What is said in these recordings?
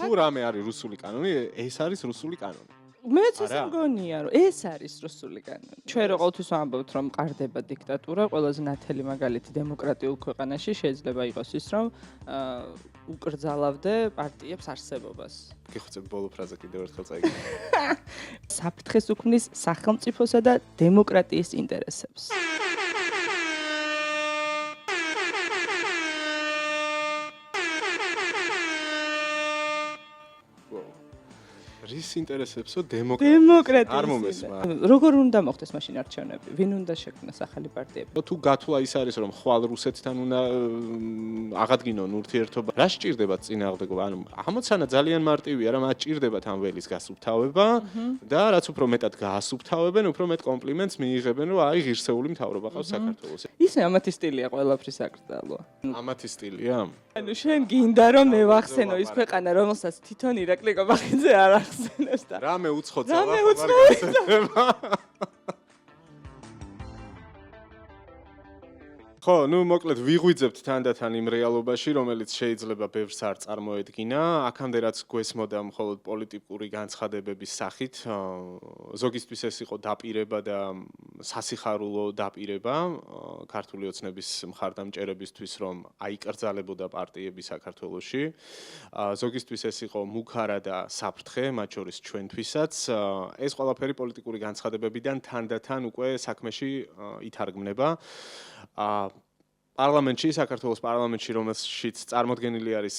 თუ რამე არის რუსული კანონი, ეს არის რუსული კანონი. მეც ისე მგონია, რომ ეს არის რუსული კანონი. ჩვენ რო ყოველთვის ვამბობთ, რომ მყარდება დიქტატურა, ყველაზე ნათელი მაგალითი დემოკრატიულ ქვეყანაში შეიძლება იყოს ის, რომ უკრძალავდე პარტიებს არსებობას. გიხოცებ ბოლო ფრაზა კიდევ ერთხელ წაიგე. საფრთხეს უქმნის სახელმწიფოსა და დემოკრატიის ინტერესებს. რის ინტერესებსო დემოკრატია? დემოკრატია. არ მომესმა. როგორ უნდა მოხდეს მაშინ არჩევნები? ვინ უნდა შექმნას ახალი პარტიები? თუ გათვლა ის არის რომ ხვალ რუსეთთან უნდა აღადგინონ ურთიერთობა, რა სჭირდება წინააღმდეგობა? ანუ ამოცანა ძალიან მარტივია, რომ მათ სჭირდებათ ამ ველის გასუფთავება და რაც უფრო მეტად გაასუფთავებენ, უფრო მეტ კომპლიმენტს მიიღებენ, რომ აი ღირსეული მთავრობა ყავს საქართველოს. ისე ამათი სტილია ყველაფრის აკრძალვა. ამათი სტილია? ანუ შენ გინდა რომ მე ვახსენო ის ქვეყანა, რომელსაც თვითონ ირაკლი კობახიძე არ ახსენებს და რამე უცხო რამე ძალა უცხო ხო, ну, მოკლედ ვიღვიძებთ თანდათან იმ რეალობაში, რომელიც შეიძლება ბევრს არ წარმოედგინა. აქამდე რაც გვესმოდა მხოლოდ პოლიტიკური განცხადებების სახით, ზოგისთვის ეს იყო დაპირება და სასიხარულო დაპირება ქართული ოცნების მხარდამჭერებისთვის, რომ აიკრძალებოდა პარტიები საქართველოში. ზოგისთვის ეს იყო მუქარა და საფრთხე, მათ შორის ჩვენთვისაც. ეს ყველაფერი პოლიტიკური განცხადებებიდან თანდათან უკვე საქმეში ითარგმნება. პარლამენტში, საქართველოს პარლამენტში, რომელშიც წარმოდგენილი არის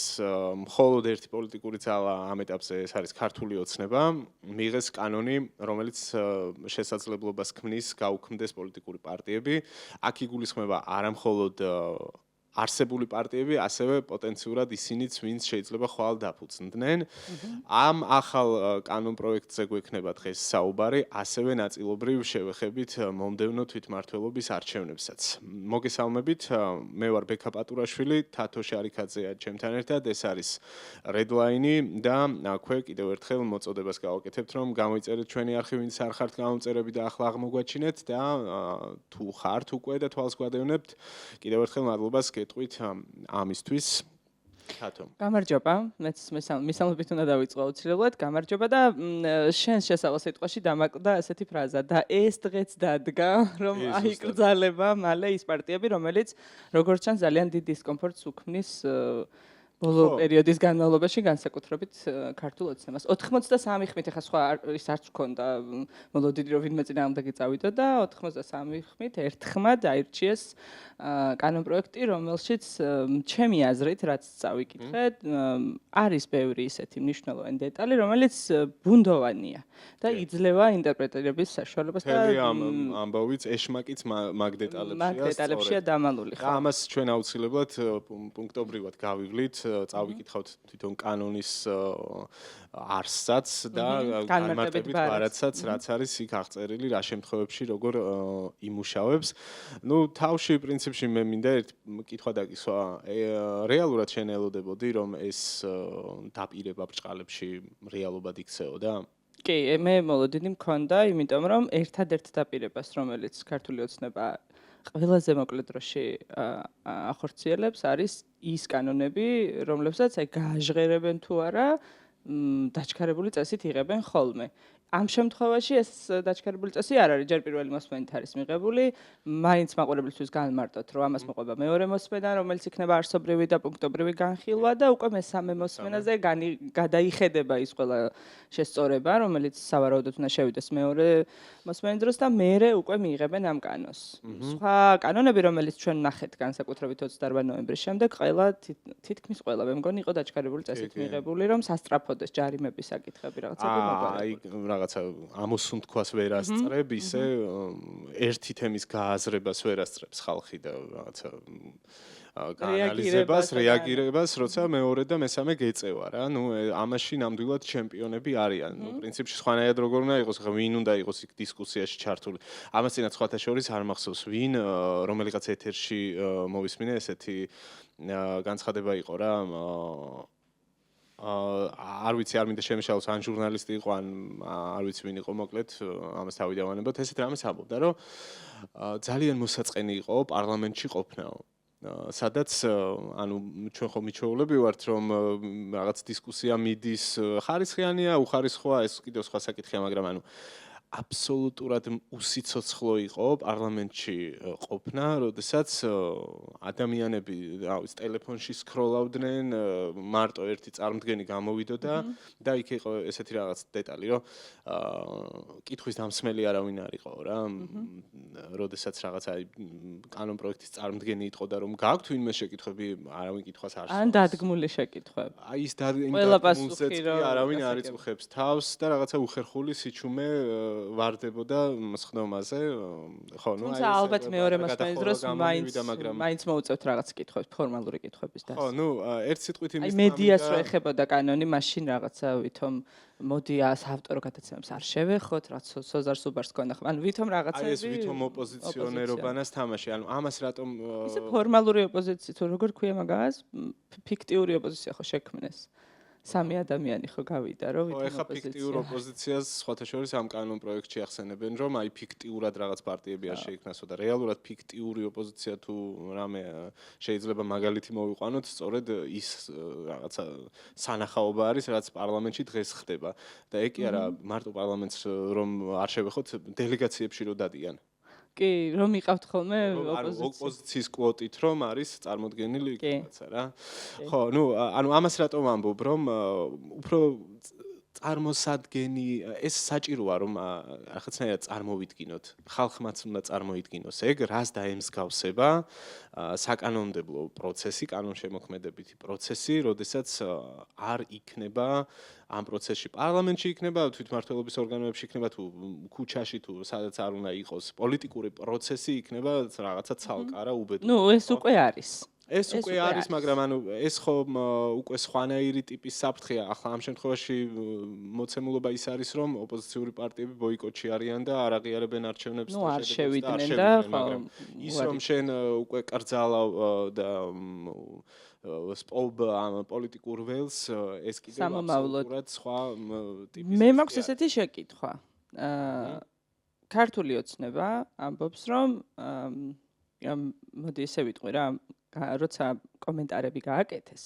მხოლოდ ერთი პოლიტიკური ძალა ამ ეტაპზე, ეს არის ქართული ოცნება, მიიღეს კანონი, რომელიც შესაძლებლობას ქმნის გაუქმდეს პოლიტიკური პარტიები. აქ იგულისხმება არა მხოლოდ არსებული პარტიები, ასევე პოტენციურად ისინიც, ვინც შეიძლება ხვალ დაფუძნდნენ. ამ ახალ კანონ პროექტზე გვექნება დღეს საუბარი, ასევე ნაწილობრივ შევეხებით მომდევნო თვითმმართველობის არჩევნებსაც. მოგესალმებით, მე ვარ ბექა პატურაშვილი, თათო შარიქაძეა ჩემთან ერთად, ეს არის Redline და აქვე კიდევ ერთხელ მოწოდებას გავაკეთებთ, რომ გამოიწერეთ ჩვენი არხი, ვინც არ ხართ გამომწერები და ახლა აღმოგვაჩინეთ და თუ ხართ უკვე და თვალს გვადევნებთ, კიდევ ერთხელ მადლობას გეტყვით ამისთვის. თათო. გამარჯობა, მეც მისამობით უნდა დავიწყო აუცილებლად. გამარჯობა და შენ შესავალ სიტყვაში დამაკვდა ასეთი ფრაზა და ეს დღეც დადგა, რომ აიკრძალება მალე ის პარტიები, რომელიც როგორც ჩანს ძალიან დიდ დისკომფორტს უქმნის ბოლო პერიოდის განმავლობაში განსაკუთრებით ქართულ ოცნებას. 83 ხმით ახლა სხვა ის არც გქონდა მოლოდინი რომ ვინმე წინააღმდეგი წავიდა და 83 ხმით ერთხმად აირჩიეს კანონპროექტი, რომელშიც ჩემი აზრით, რაც წავიკითხე, არის ბევრი ისეთი მნიშვნელოვანი დეტალი, რომელიც ბუნდოვანია და იძლევა ინტერპრეტირების საშუალებას და ამბავიც ეშმაკიც მაგ დეტალებშია დამალული. და ამას ჩვენ აუცილებლად პუნქტობრივად გავივლით, წავიკითხავთ თვითონ კანონის არსსაც და განმარტებით ბარათსაც, რაც არის იქ აღწერილი, რა შემთხვევებში როგორ იმუშავებს. ნუ თავში პრინციპში მე მინდა ერთ კითხვა დაკისვა. რეალურად შენ ელოდებოდი, რომ ეს დაპირება ბრჭყალებში რეალობად იქცეოდა? კი, მე მოლოდინი მქონდა, იმიტომ რომ ერთადერთ დაპირებას, რომელიც ქართული ოცნება ყველაზე მოკლე დროში ახორციელებს, არის ის კანონები, რომლებსაც გააჟღერებენ თუ არა დაჩქარებული წესით იღებენ ხოლმე. ამ შემთხვევაში ეს დაჩქარებული წესი არ არის ჯერ პირველი მოსმენით არის მიღებული, მაინც მაყურებლისთვის განმარტოთ, რომ ამას მოყვება მეორე მოსმენა, რომელიც იქნება არსობრივი და პუნქტობრივი განხილვა და უკვე მესამე მოსმენაზე გადაიხედება ის ყველა შესწორება, რომელიც სავარაუდოდ უნდა შევიდეს მეორე მოსმენის დროს და მერე უკვე მიიღებენ ამ კანონს. სხვა კანონები, რომელიც ჩვენ ნახეთ განსაკუთრებით 28 ნოემბრის შემდეგ, ყველა თითქმის ყველა მე მგონი იყო დაჩქარებული წესით მიღებული, რომ სასტრაფოდეს ჯარიმების საკითხები რაღაცები მოგვარებული. რაღაცა ამოსუნთქვას ვერ ასწრებ, ისე ერთი თემის გააზრებას ვერ ასწრებს ხალხი და რაღაცა რეაგირებას, როცა მეორე და მესამე გეწევა რა. ნუ ამაში ნამდვილად ჩემპიონები არიან. ნუ პრინციპში სხვანაირად როგორ უნდა იყოს, ხა ვინ უნდა იყოს იქ დისკუსიაში ჩართული. ამას წინათ სხვათა შორის არ მახსოვს ვინ, რომელიღაც ეთერში მოვისმინე ესეთი განცხადება იყო რა. არ ვიცი, არ მინდა შემეშალოს, ან ჟურნალისტი იყო, ან არ ვიცი ვინ იყო, მოკლედ ამას თავი დავანებოთ. ესეთ რამეს ამბობდა, რომ ძალიან მოსაწყენი იყო პარლამენტში ყოფნა. სადაც ანუ ჩვენ ხომ მიჩვეულები ვართ რომ რაღაც დისკუსია მიდის ხარისხიანია, უხარისხოა, ეს კიდევ სხვა საკითხია, მაგრამ ანუ აბსოლუტურად უსიცოცხლო იყო პარლამენტში ყოფნა, როდესაც ადამიანები, რა ვიცი, ტელეფონში სკროლავდნენ, მარტო ერთი წარმდგენი გამოვიდოდა და იქ იყო ესეთი რაღაც დეტალი, რომ კითხვის დამსმელი არავინ არ იყო რა. როდესაც რაღაც აი კანონ პროექტის წარმდგენი იტყოდა და რომ გააქვთ ვინმე შეკითხვები, არავინ კითხვას არ ან დადგმული შეკითხვები. აი ის დადგმულზეც არავინ არ იწუხებს თავს და რაღაცა უხერხული სიჩუმე ვარდებოდა მსხდომაზე. ხო, ნუ აი ეს ალბათ მეორე მასშტაბის დროს მაინც მოუწევთ რაღაც კითხვებს, ფორმალური კითხვების დასმა. ხო, ნუ ერთ სიტყვით იმის აი მედიას რო ეხებოდა კანონი, მაშინ რაღაცა ვითომ მოდი ავტორო გადაცემებს არ შევეხოთ, რაც სოზარ სუბარს ქონდა. ანუ ვითომ რაღაცები აი ეს ვითომ ოპოზიციონერობანას თამაში. ანუ ამას რატომ ისე ფორმალური ოპოზიცია თუ როგორ ქვია მაგას? ფიქტიური ოპოზიცია ხო შექმნეს. სამი ადამიანი ხო გავიდა რომ ვითომ ოპოზიცია. ხო, ეხა ფიქტიურ ოპოზიციას სხვათა შორის ამ კანონ პროექტში ახსენებენ, რომ აი ფიქტიურად რაღაც პარტიები არ შეიქმნასო და რეალურად ფიქტიური ოპოზიცია თუ რამე შეიძლება მაგალითი მოვიყვანოთ, სწორედ ის რაღაცა სანახაობა არის, რაც პარლამენტში დღეს ხდება. და ეგ კი არა მარტო პარლამენტს რომ არ შევეხოთ, დელეგაციებში რო დადიან. კი, რომ იყავთ ხოლმე ოპოზიციის კვოტით რომ არის წარმოდგენილი რაღაცა რა. ხო, ნუ ანუ ამას რატომ ვამბობ, რომ უფრო წარმოსადგენი ეს საჭიროა რომ რაღაცნაირად წარმოვიდგინოთ. ხალხმაც უნდა წარმოიდგინოს ეგ, რას დაემსგავსება საკანონმდებლო პროცესი, კანონშემოქმედებითი პროცესი, როდესაც არ იქნება ამ პროცესში პარლამენტში იქნება, თვითმმართველობის ორგანოებში იქნება თუ ქუჩაში თუ სადაც არ უნდა იყოს პოლიტიკური პროცესი იქნება რაღაცა ცალკარა უბედური. ნუ ეს უკვე არის. ეს უკვე არის, მაგრამ ანუ ეს ხომ უკვე სხვანაირი ტიპის საფრთხეა. ახლა ამ შემთხვევაში მოცემულობა ის არის, რომ ოპოზიციური პარტიები ბოიკოტში არიან და არ აღიარებენ არჩევნებს და არ შევიდნენ და მაგრამ ის რომ შენ უკვე კრძალავ და სპობ ამ პოლიტიკურ ველს ეს კიდევ აბსოლუტურად სხვა ტიპის. მე მაქვს ესეთი შეკითხვა. ქართული ოცნება ამბობს, რომ მოდი ესე ვიტყვი რა, როცა კომენტარები გააკეთეს,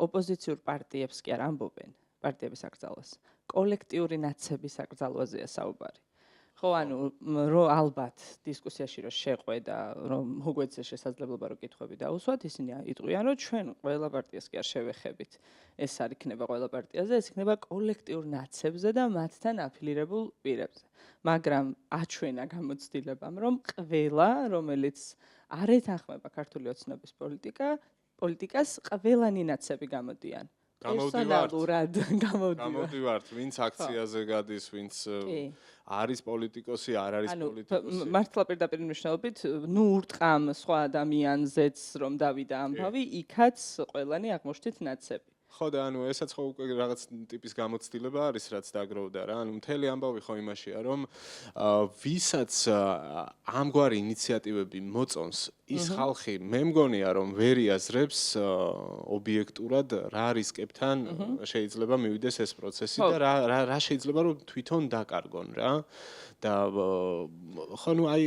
ოპოზიციურ პარტიებს კი არ ამბობენ, პარტიების აკრძალვას, კოლექტიური ნაცების აკრძალვაზეა საუბარი. ხო, ანუ რომ ალბათ დისკუსიაში რომ შეყვედა, რომ უგვეცე შესაძლებლობა რომ კითხვები დაუსვათ, ისინი იტყვიან, რომ ჩვენ ყველა პარტიას კი არ შევეხებით. ეს არ იქნება ყველა პარტიაზე, ეს იქნება კოლექტიურ ნაცებზე და მათთან აფილირებულ პირებზე. მაგრამ აჩვენა გამოცდილებამ, რომ ყველა, რომელიც არ ეთანხმება ქართული ოცნების პოლიტიკას, ყველანი ნაცები გამოდიან. გამოდივართ, ვინც აქციაზე გადის, ვინც არის პოლიტიკოსი, არ არის პოლიტიკოსი. მართლა პირდაპირ მნიშვნელობით, ნუ ურტყამ სხვა ადამიანზეც რომ დავიდა ამბავი, იქაც ყველანი აღმოჩნდით ნაცები. ხო და ანუ ესაც ხო უკვე რაღაც ტიპის გამოცდილება არის, რაც დაგროვდა რა. ანუ მთელი ამბავი ხო იმაშია, რომ ვისაც ამგვარი ინიციატივები მოწონს, ის ხალხი მე მგონია, რომ ვერ იაზრებს ობიექტურად რა რისკებთან შეიძლება მივიდეს ეს პროცესი და რა შეიძლება რომ თვითონ დაკარგონ რა. და ხო ნუ აი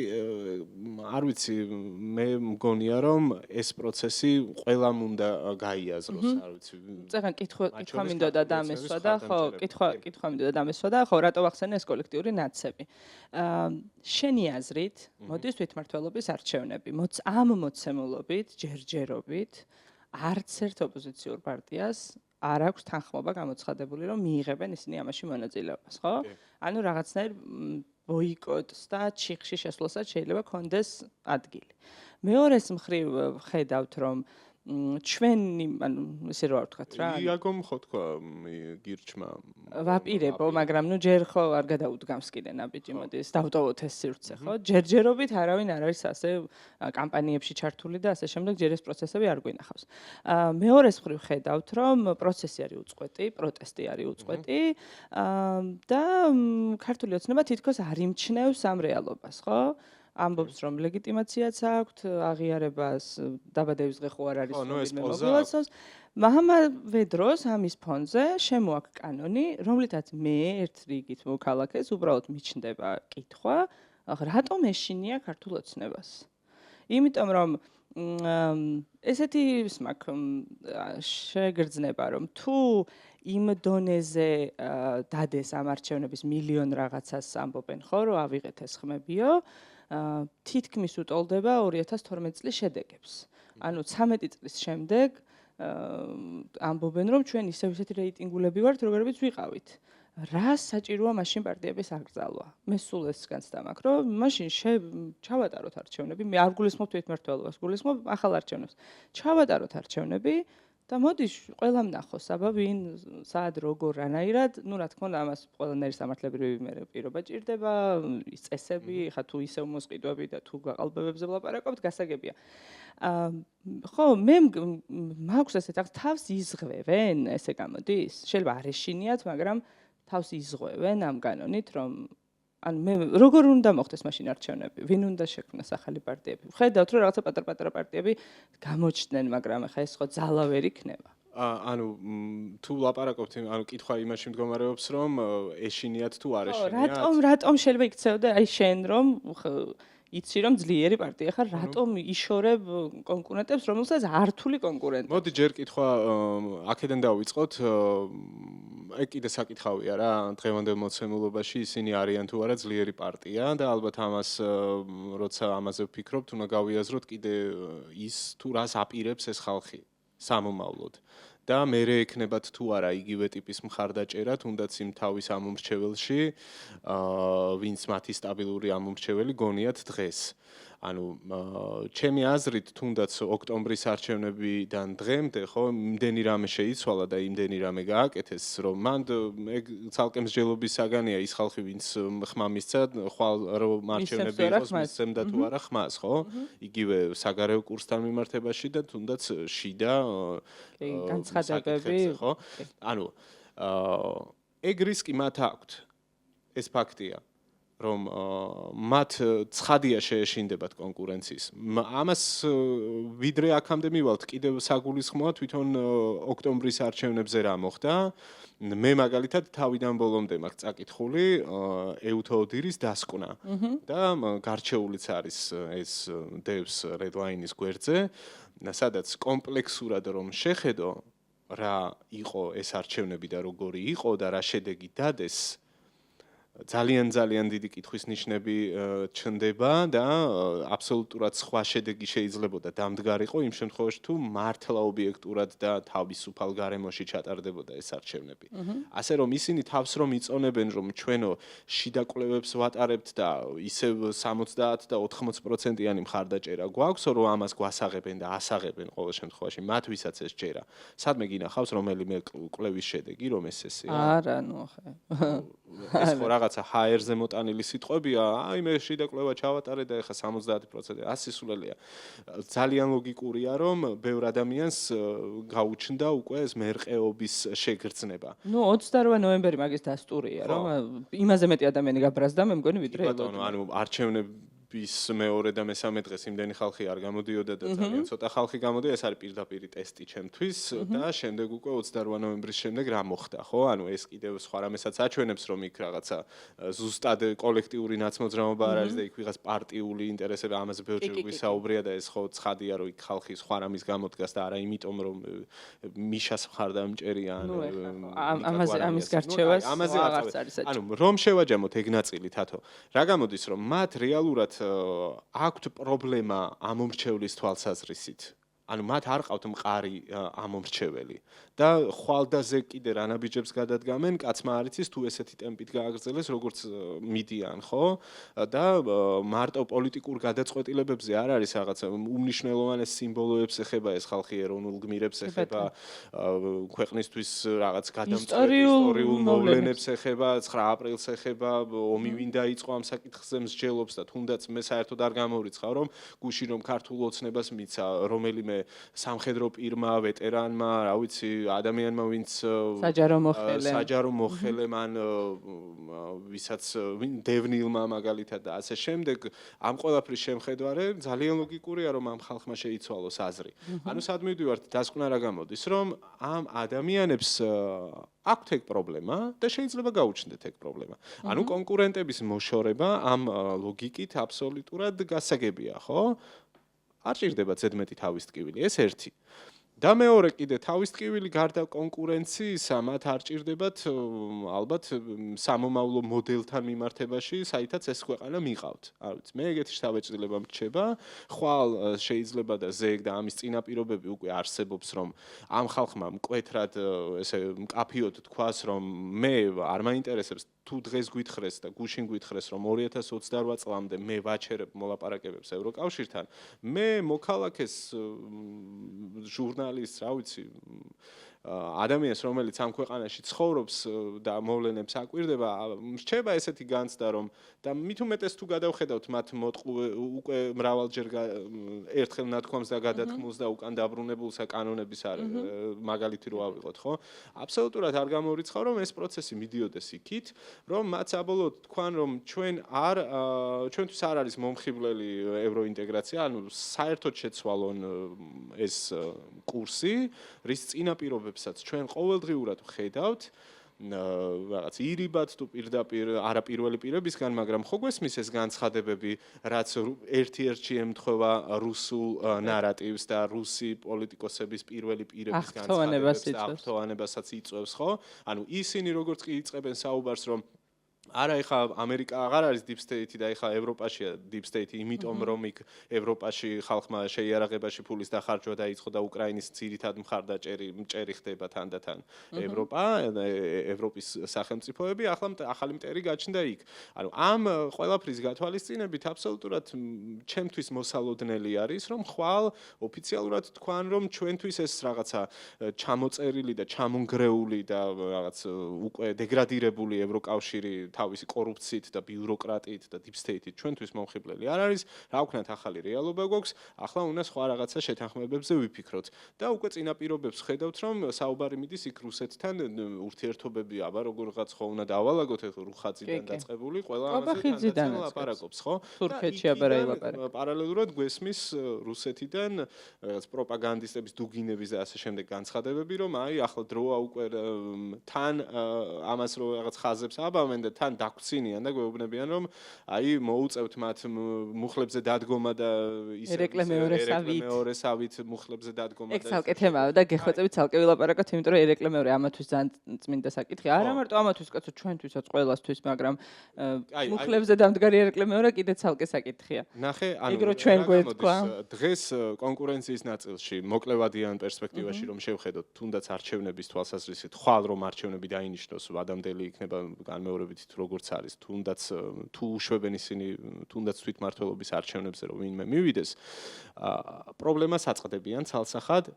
არ ვიცი მე მგონია რომ ეს პროცესი ყველამ უნდა გაიაზროს არ ვიცი წეგან კითხვა მინდოდა დამესვა და ხო კითხვა მინდოდა დამესვა და ხო რატო ახსენე ეს კოლექტიური ნაცები შენი აზრით მოდის თვითმმართველობის არჩევნები ამ მოცემულობით ჯერჯერობით არც ერთ ოპოზიციურ პარტიას არ აქვს თანხმობა გამოცხადებული რომ მიიღებენ ისინი ამაში მონაწილეობას ხო ანუ რაღაცნაირ ბოიკოტს და ჩიხში შესვლასაც შეიძლება კონდეს ადგილი. მეორეს მხრივ ხედავთ რომ ჩვენი ანუ ისე რა ვთქვათ რა იაგომ ხო თქვა გირჩმა ვაპირებო მაგრამ ნუ ჯერ ხო არ გადაუდგამს კიდე ნაბიჯი მოდი ეს დავტოვოთ ეს სივრცე ხო ჯერჯერობით არავინ არ არის ასე კამპანიებში ჩართული და ასე შემდეგ ჯერ ეს პროცესები არ გვინახავს მეორეს მხრივ ხედავთ რომ პროცესი არის უწყვეტი პროტესტი არის უწყვეტი და ქართული ოცნება თითქოს არ იმჩნევს ამ რეალობას ხო ამბობს რომ ლეგიტიმაციაც აქვს აღიარებას დაბადების დღე ხო არ არის მოგულაცავს მამავე დროს ამის ფონზე შემოაქვს კანონი რომლითაც მე ერთ რიგით მოქალაქეს უბრალოდ მიჩნდება კითხვა რატომ ეშინია ქართულ ოცნებას იმიტომ რომ ესეთი მაქვს შეგრძნება რომ თუ იმ დონეზე დადეს ამ არჩევნების მილიონ რაღაცას ამბობენ ხო რომ ავიღეთ ეს ხმებიო თითქმის უტოლდება 2012 წლის შედეგებს. ანუ 13 წლის შემდეგ ამბობენ რომ ჩვენ ისეთი რეიტინგულები ვართ როგორებიც ვიყავით. რა საჭიროა მაშინ პარტიების აკრძალვა? მე სულ ეს განცდა მაქვს, რომ მაშინ ჩავატაროთ არჩევნები, მე არ გულისხმობ თვითმმართველობას, გულისხმობ ახალ არჩევნებს. ჩავატაროთ არჩევნები და მოდი ყველამ ნახოს, აბა ვინ სად როგორ რანაირად, ну რა თქმა უნდა ამას ყველანაირი სამართლებრივი პირობა ჭირდება, ის წესები, ხა თუ ისევ მოსყიდვები და თუ გაყალბებებზე ვლაპარაკობთ, გასაგებია. ხო, მე მაქვს ესეთ თავს იზღვევენ, ესე გამოდის? შეიძლება არ ეშინიათ, მაგრამ თავს იზღვევენ ამ კანონით, რომ ან მე როგორ უნდა მოხდეს მაშინ არჩევნები? ვინ უნდა შექმნას ახალი პარტიები? ხედავთ, რომ რაღაცა პატარ-პატარა პარტიები გამოჩნდნენ, მაგრამ ახლა ეს ხო ძალა ვერ იქნება. ანუ თუ ლაპარაკობთ, ანუ კითხვა იმაში მდგომარეობს, რომ ეშინიათ თუ არ ეშინიათ? რატომ შეიძლება იქცეოდე აი შენ რომ იცი რომ ძლიერი პარტია ხარ, რატომ იშორებ კონკურენტებს, რომელსაც ართული კონკურენტი? მოდი ჯერ კითხვა აქედან დავიწყოთ. ეგ კიდე საკითხავია რა, დღევანდელ მოცემულობაში ისინი არიან თუ არა ძლიერი პარტია და ალბათ ამას როცა ამაზე ვფიქრობთ, უნდა გავიაზროთ კიდე ის თუ რას აპირებს ეს ხალხი სამომავლოდ. და მერე ექნებათ თუ არა იგივე ტიპის მხარდაჭერა, თუნდაც იმ თავის ამომრჩეველში, ვინც მათი სტაბილური ამომრჩეველი გონიათ დღეს. ანუ ჩემი აზრით, თუნდაც ოქტომბრის არჩევნებიდან დღემდე, ხო, იმდენი რამე შეიცვალა და იმდენი რამე გააკეთეს, რომ მანდ ეგ ცალკე მსჯელობის საგანია ის ხალხი, ვინც ხმა მისცა, ხვალ რომ არჩევნები იყოს მისცემდა თუ არა ხმას, ხო? იგივე საგარეო კურსთან მიმართებაში და თუნდაც შიდა განცხადებები, ხო? ანუ ეგ რისკი მათ აქვთ. ეს ფაქტია. რომ მათ ცხადია შეეშინდებათ კონკურენციის. ამას ვიდრე აქამდე მივალთ, კიდევ საგულისხმოა თვითონ ოქტომბრის არჩევნებზე რა მოხდა. მე მაგალითად თავიდან ბოლომდე მაქვს წაკითხული ეუთოოდირის დასკვნა და გარჩეულიც არის ეს დევს რედლაინის გვერდზე, სადაც კომპლექსურად რომ შეხედო რა იყო ეს არჩევნები და როგორი იყო და რა შედეგი დადეს, ძალიან დიდი კითხვის ნიშნები ჩნდება და აბსოლუტურად სხვა შედეგი შეიძლებოდა დამდგარიყო იმ შემთხვევაში თუ მართლა ობიექტურად და თავისუფალ გარემოში ჩატარდებოდა ეს არჩევნები. ასე რომ ისინი თავს რომ იწონებენ რომ ჩვენო შიდა კვლევებს ვატარებთ და ისევ 70 და 80%-იანი მხარდაჭერა გვაქვს, რომ ამას გვასაღებენ და ასაღებენ ყოველ შემთხვევაში მათ ვისაც ეს ჯერა. სადმე გინახავს რომელიმე კვლევის შედეგი რომ ეს ესეა? არა, ნუ ახლა ეს ხო რაღაცა HR-ზე მოტანილი სიტყვებია, აი მე შიდა კვლევა ჩავატარე და ეხა 70%, ასისულელია. ძალიან ლოგიკურია, რომ ბევრ ადამიანს გაუჩნდა უკვე ეს მერყეობის შეგრძნება. ნუ 28 ნოემბერი მაგის დასტურია, რომ იმაზე მეტი ადამიანი გაბრაზდა, მე მგონი ვიდრე ბატონო, ანუ არჩევნების მეორე და მესამე დღეს იმდენი ხალხი არ გამოდიოდა და ძალიან ცოტა ხალხი გამოდია, ეს არის პირდაპირი ტესტი ჩემთვის და შემდეგ უკვე 28 ნოემბრის შემდეგ რა მოხდა, ხო? ანუ ეს კიდევ სხვა რამესაც აჩვენებს, რომ იქ რაღაცა ზუსტად კოლექტიური ნაცმოძრაობა არ არის და იქ ვიღაც პარტიული ინტერესები, ამაზე ბევრჯერ ვისაუბრია და ეს ხო ცხადია, რომ იქ ხალხი სხვა რამის გამოდგას და არა იმიტომ, რომ მიშას მხარდამჭერია ან ამის გარჩევას აღარც არის საჭირო. ანუ რომ შევაჯამოთ ეგ ნაწილი თათო. რა გამოდის, რომ მათ რეალურად აქვთ პრობლემა ამომრჩევლის თვალსაზრისით. ანუ მათ არ ყავთ მყარი ამომრჩეველი და ხვალდაზე კიდე რა ნაბიჯებს გადადგამენ, კაცმა არ იცის თუ ესეთი ტემპით გააგრძელეს, როგორც მიდიან, ხო? და მარტო პოლიტიკურ გადაწყვეტილებებზე არ არის რაღაცა უმნიშვნელოვანეს სიმბოლოებს ეხება ეს ხალხი, ეროვნულ გმირებს ეხება, ქვეყნისთვის რაღაც ისტორიულ მოვლენებს ეხება, 9 აპრილს ეხება, ომი ვინ დაიწყო ამ საკითხზე მსჯელობს და თუნდაც მე საერთოდ არ გამორიცხავ, რომ გუშინ რომ ქართულ ოცნებას მიცა რომელიმე სამხედრო პირმა, ვეტერანმა, რა ვიცი, ადამიანმა, ვინც საჯარო მოხელე მან ვისაც დევნილმა მაგალითად და ასე შემდეგ, ამ ყველაფრის შემხედვარე ძალიან ლოგიკურია, რომ ამ ხალხმა შეიცვალოს აზრი. ანუ სად მივდივართ, დასკვნა რა გამოდის, რომ ამ ადამიანებს აქვთ ეგ პრობლემა და შეიძლება გაუჩნდეთ ეგ პრობლემა. ანუ კონკურენტების მოშორება ამ ლოგიკით აბსოლუტურად გასაგებია, ხო? არ ჭირდება ზედმეტი თავის ტკივილი, ეს ერთი. და მეორე კიდე თავის ტკივილი გარდა კონკურენციისა, მათ არ ჭირდებათ ალბათ სამომავლო მოდელთან მიმართებაში, საითაც ეს ქვეყანა მიყავთ. არ ვიცი, მე ეგეთი შთაბეჭდილება მრჩება, ხვალ შეიძლება და ზეგ და ამის წინაპირობები უკვე არსებობს, რომ ამ ხალხმა მკვეთრად ესე მკაფიოდ თქვას, რომ მე არ მაინტერესებს თუ დღეს გვითხრეს და გუშინ გვითხრეს, რომ 2028 წლამდე მე ვაჩერებ მოლაპარაკებებს ევროკავშირთან, მე მოქალაქეს ჟურნალისტს, რა ვიცი, ადამიანს, რომელიც ამ ქვეყანაში ცხოვრობს და მოვლენებს აკვირდება, რჩება ესეთი განცდა, რომ და მით უმეტეს თუ გადავხედავთ მათ უკვე მრავალჯერ ერთხელ ნათქვამს და გადათქმულს და უკან დაბრუნებულსა კანონების მაგალითი რო ავიღოთ, ხო? აბსოლუტურად არ გამორიცხავ, რომ ეს პროცესი მიდიოდეს იქით, რომ მათ საბოლოოდ თქვან, რომ ჩვენთვის არ არის მომხიბვლელი ევროინტეგრაცია, ანუ საერთოდ შეცვალონ ეს კურსი, რის წინაპირობებსაც ჩვენ ყოველდღიურად ვხედავთ, რაღაც ირიბად თუ პირდაპირ არაპირველი პირებისგან, მაგრამ ხო გვესმის ეს განცხადებები, რაც ერთ-ერთში ემთხვევა რუსულ ნარატივს და რუსი პოლიტიკოსების პირველი პირების განცხადებებს და აღფრთოვანებასაც იწვევს, ხო? ანუ ისინი როგორც კი იწყებენ საუბარს, რომ არა ეხა ამერიკა აღარ არის deep state და ეხა ევროპაშია deep state, იმიტომ რომ იქ ევროპაში ხალხმა შეიარაღებაში ფულის დახარჯვა დაიწყო და უკრაინის ძირითად მხარდაჭერი ხდება თანდათან ევროპა, ევროპის სახელმწიფოები, ახალი მტერი გაჩნდა იქ. ანუ ამ ყველაფრის გათვალისწინებით აბსოლუტურად ჩემთვის მოსალოდნელი არის, რომ ხვალ ოფიციალურად თქვან, რომ ჩვენთვის ეს რაღაცა ჩამოწერილი და ჩამონგრეული და რაღაც უკვე დეგრადირებული ევროკავშირი თავისი კორუფციით და ბიუროკრატიით და deep state-ით ჩვენთვის მომხიბვლელი არ არის, რა ვქნათ ახალი რეალობა გვაქვს, ახლა უნდა სხვა რაღაცა შეთანხმებებზე ვიფიქროთ. და უკვე წინაპირობებს ხედავთ, რომ საუბარი მიდის იქ რუსეთთან, ურთიერთობები აბა როგორღაც ხო უნდა დავალაგოთ, რუხაძიდან დაწყებული, ყველა ამაზე ლაპარაკობს, ხო? თურქეთში აბა რა ილაპარაკებს. პარალელურად გვესმის რუსეთიდან რაღაც პროპაგანდისტების დუგინების და ასე შემდეგ განცხადებები, რომ აი ახლა დროა უკვე თან ამას რო რაღაც ხაზებს აბავენ და თან დაგვცინიან და გვეუბნებიან, რომ აი მოუწევთ მათ მუხლებზე დადგომა და ისე მეორესავით მუხლებზე დადგომა და ეს ცალკე თემაა და გეხვეწებით ცალკე ვილაპარაკოთ, იმიტომ რომ ერეკლე მეორე ამათვის ძალიან წმინდა საკითხია. არა მარტო ამათვის, კაცო, ჩვენთვისაც ყველასთვის, მაგრამ მუხლებზე დამდგარი ერეკლე მეორე კიდე ცალკე საკითხია. ნახე, ანუ ეგ რო ჩვენ გვეთქვა. დღეს კონკურენციის ნაწილში მოკლევადიან პერსპექტივაში რომ შევხედოთ, თუნდაც არჩევნების თვალსაზრისით, ხვალ რომ არჩევნები დაინიშნოს, ვადამდელი იქნება განმეორებით თუ როგორც არის, თუნდაც თუ უშვებენ ისინი, თუნდაც თვითმმართველობის არჩევნებზე რომ ვინმე მივიდეს, პრობლემას აწყდებიან ცალსახად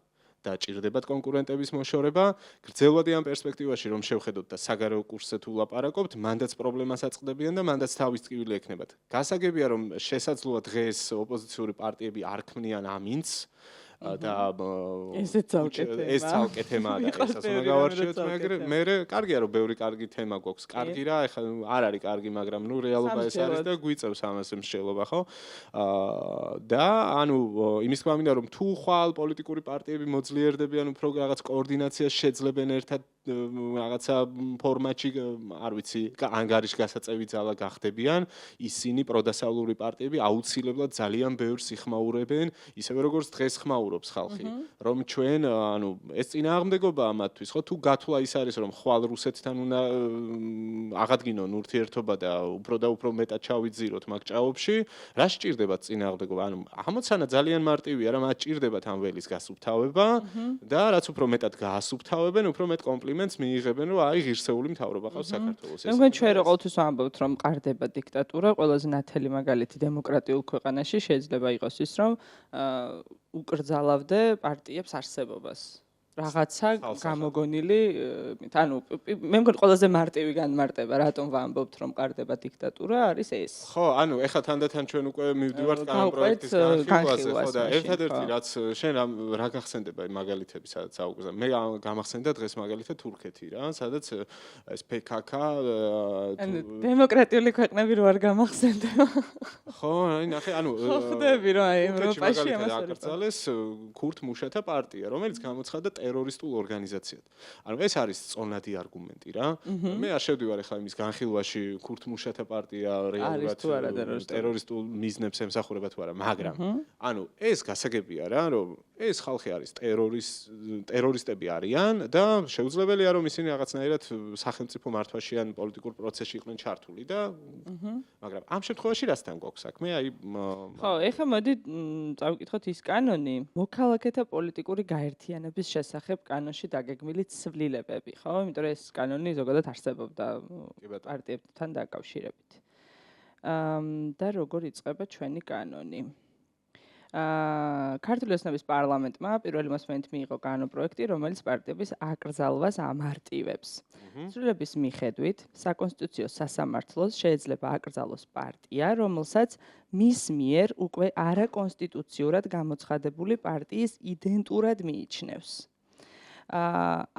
და ჭირდებათ კონკურენტების მოშორება. გრძელვადიან პერსპექტივაში რომ შევხედოთ და საგარეო კურსზე თუ ვლაპარაკობთ, მანდაც პრობლემას აწყდებიან და მანდაც თავის ტკივილი ექნებათ. გასაგებია რომ შესაძლოა დღეს ოპოზიციური პარტიები არ ქმნიან ამინდს და ეს ცალკე თემაა და ესაც უნდა გავარჩიოთ, მაგრამ მე კარგია რომ ბევრი კარგი თემა გვაქვს. კარგი რა, ეხლა არ არის კარგი, მაგრამ ნუ რეალობა ეს არის და გვიწევს ამაზე მსჯელობა, ხო? და ანუ იმის თქმა მინდა რომ თუ ხვალ პოლიტიკური პარტიები მოძლიერდებიან, უფრო რაღაც კოორდინაციას შეძლებენ ერთად რაღაცა ფორმატში, არ ვიცი, ანგარიშ გასაწევი ძალა გახდებიან, ისინი პროდასავლური პარტიები აუცილებლად ძალიან ბევრს იხმაურებენ, ისევე როგორც დღეს ხმაურობს ხალხი, რომ ჩვენ, ანუ ეს წინააღმდეგობაა მათთვის, ხო, თუ გათვლა ის არის, რომ ხვალ რუსეთთან უნდა აღადგინონ ურთიერთობა და უფრო მეტად ჩავიძიროთ მაგ ჭაობში, რა სჭირდებათ წინააღმდეგობა? ანუ ამოცანა ძალიან მარტივია, რა მათ ჭირდებათ ამ ველის გასუფთავება და რაც უფრო მეტად გაასუფთავებენ, უფრო მეტ კომპლიმენტს მიიღებენ, რომ აი ღირსეული მთავრობა ყავს საქართველოს. მე მგონი ჩვენ რო ყოველთვის ვამბობთ, რომ ყარდება დიქტატურა, ყველაზე ნათელი მაგალითი დემოკრატიულ ქვეყანაში შეიძლება იყოს ის, რომ უკრძალავდე პარტიებს არსებობას. რაღაცა გამოგონილი, ანუ მე მგონი ყველაზე მარტივი განმარტება, რატომ ვამბობთ, რომ ყარდება დიქტატურა, არის ეს. ხო, ანუ ეხლა თანდათან ჩვენ უკვე მივდივართ კანონპროექტის განხილვაზე, ხო და ერთადერთი რაც შენ რა გახსენდება მაგალითები, სადაც აუგზა. მე გამახსენდა დღეს მაგალითად თურქეთი რა, სადაც ეს PKK დემოკრატიული ქვეყნები რო არ გამახსენდება. ხო, აი ნახე, ანუ ხვდები რომ აი ევროპაში ამას აკრძალეს ქურთ მუშათა პარტია, რომელიც გამოცხადდა ტერორისტულ ორგანიზაციად. ანუ ეს არის წონადი არგუმენტი რა. მე არ შევდივარ ახლა იმის განხილვაში ქურთმუშათა პარტია რეალურად ტერორისტულ მიზნებს ემსახურება თუ არა, მაგრამ ანუ ეს გასაგებია რა, რომ ეს ხალხი არის ტერორისტები არიან და შეუძლებელია რომ ისინი რაღაცნაირად სახელმწიფო მართვაში ან პოლიტიკურ პროცესში იყვნენ ჩართული და მაგრამ ამ შემთხვევაში რასთან გვაქვს საქმე? აი ხო, ეხლა მოდი წავიკითხოთ ის კანონი, მოქალაქეთა პოლიტიკური გაერთიანების შესახებ კანონში დაგეგმილი ცვლილებები, ხო? იმიტომ რომ ეს კანონი ზოგადად არსებობდა პარტიებთან დაკავშირებით. და როგორ იწყება ჩვენი კანონი? ქართული ოცნების პარლამენტმა პირველი მოსმენით მიიღო კანონპროექტი, რომელიც პარტიების აკრძალვას ამარტივებს. ცვლილების მიხედვით, საკონსტიტუციო სასამართლოს შეიძლება აკრძალოს პარტია, რომელსაც მის მიერ უკვე არაკონსტიტუციურად გამოცხადებული პარტიის იდენტურად მიიჩნევს.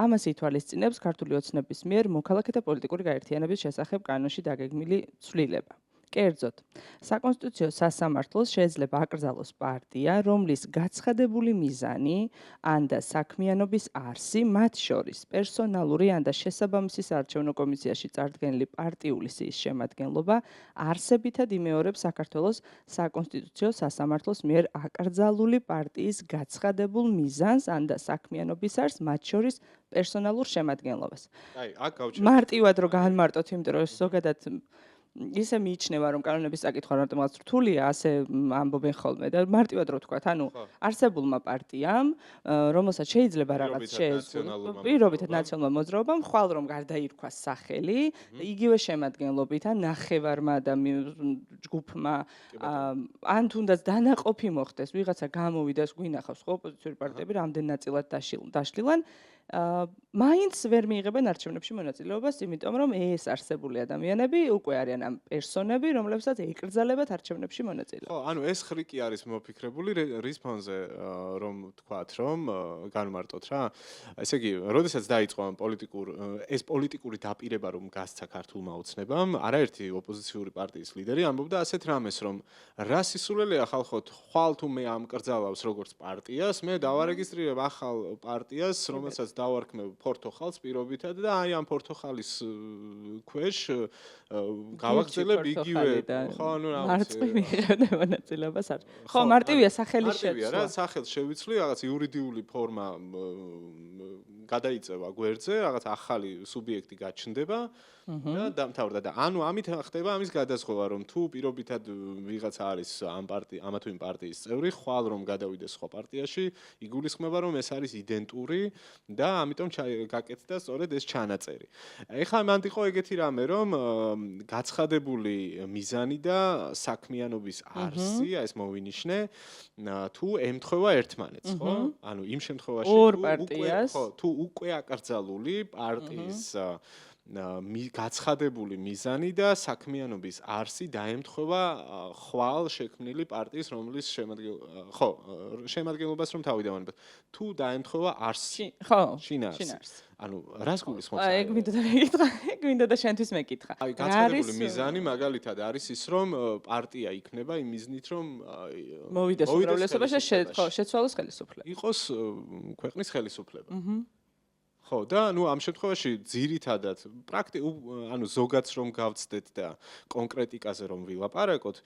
ამას ითვალისწინებს ქართული ოცნების მიერ მოქალაქეთა პოლიტიკური გაერთიანების შესახებ კანონში დაგეგმილი ცვლილება. კერძოდ, საკონსტიტუციო სასამართლოს შეიძლება აკრძალოს პარტია, რომლის გაცხადებული მიზანი ან და საქმიანობის არსი, მათ შორის პერსონალური ან და შესაბამისი საარჩევნო კომისიაში წარდგენილი პარტიული სიის შემადგენლობა, არსებითად იმეორებს საქართველოს საკონსტიტუციო სასამართლოს მიერ აკრძალული პარტიის გაცხადებულ მიზანს ან და საქმიანობის არსს, მათ შორის პერსონალურ შემადგენლობას. აი, აქ გავჩერდით. მარტივად რო განმარტოთ, იმიტომ რომ ზოგადად ისე მიიჩნევა რომ კანონების საკითხვა რატომ რაღაც რთულია, ასე ამბობენ ხოლმე და მარტივად რო თქვათ, ანუ არსებულმა პარტიამ, რომელსაც შეიძლება რაღაც პირობითად ნაციონალურმა მოძრაობამ, ხვალ რომ გარდაირქვას სახელი, იგივე შემადგენლობით ან ნახევარმა და ჯგუფმა, ან თუნდაც დანაყოფი მოხდეს, ვიღაცა გამოვიდეს, გვინახავს ხო ოპოზიციური პარტიები რამდენ ნაწილად დაშლილან, მაინც ვერ მიიღებენ არჩევნებში მონაწილეობას, იმიტომ რომ ეს არსებული ადამიანები უკვე არიან ამ პერსონები, რომლებსაც ეკრძალებათ არჩევნებში მონაწილეობა. ხო, ანუ ეს ხრიკი არის მოფიქრებული რის ფონზე, რომ თქვათ, რომ განმარტოთ რა. ესე იგი, როდესაც დაიწყო ეს პოლიტიკური დაპირება, რომ გასცა ქართულმა ოცნებამ, არაერთი ოპოზიციური პარტიის ლიდერი ამბობდა ასეთ რამეს, რომ რა სისულელეა ხალხოთ, ხვალ თუ მე ამკრძალავს როგორც პარტიას, მე დავარეგისტრირებ ახალ პარტიას, რომელსაც დავარქმევ ფორთოხალს პირობითად და აი ამ ფორთოხალის ქვეშ გავაგრძელებ იგივე ხო ანუ რა მარტივი მიიღებდა მონაწილეობას არ ხო მარტივია სახელი შეცვლა მარტივია რა სახელს შევიცვლი რაღაც იურიდიული ფორმა გადაიწევა გვერდზე რაღაც ახალი სუბიექტი გაჩნდება და დამთავრდა და ანუ ამით ხდება ამის გადაზღვა რომ თუ პირობითად ვიღაცა არის ამა თუ იმ პარტიის წევრი ხვალ რომ გადავიდეს სხვა პარტიაში იგულისხმება რომ ეს არის იდენტური და ამიტომ გაკეთდა სწორედ ეს ჩანაწერი. ეხლა მანდ იყო ეგეთი რამე რომ გაცხადებული მიზანი და საქმიანობის არსი, ეს მოვინიშნე, თუ ემთხვევა ერთმანეთს, ხო? ანუ იმ შემთხვევაში თუ უკვე აკრძალული პარტიის გაცხადებული მიზანი და საქმიანობის არსი დაემთხვევა ხვალ შექმნილი პარტიის რომლის შემადგენლობას რომ თავიდანვე თუ დაემთხვევა არსი ხო შინაარსი ანუ რას გულისხმობს ეგ მინდოდა და შენთვის მეკითხა აი გაცხადებული მიზანი მაგალითად არის ის რომ პარტია იქნება იმ მიზნით რომ მოვიდეს უმრავლესობაში შეცვალოს ხელისუფლება იყოს ქვეყნის ხელისუფლება ხო და ნუ ამ შემთხვევაში ძირითადად ანუ ზოგადს რომ გავცდეთ და კონკრეტიკაზე რომ ვილაპარაკოთ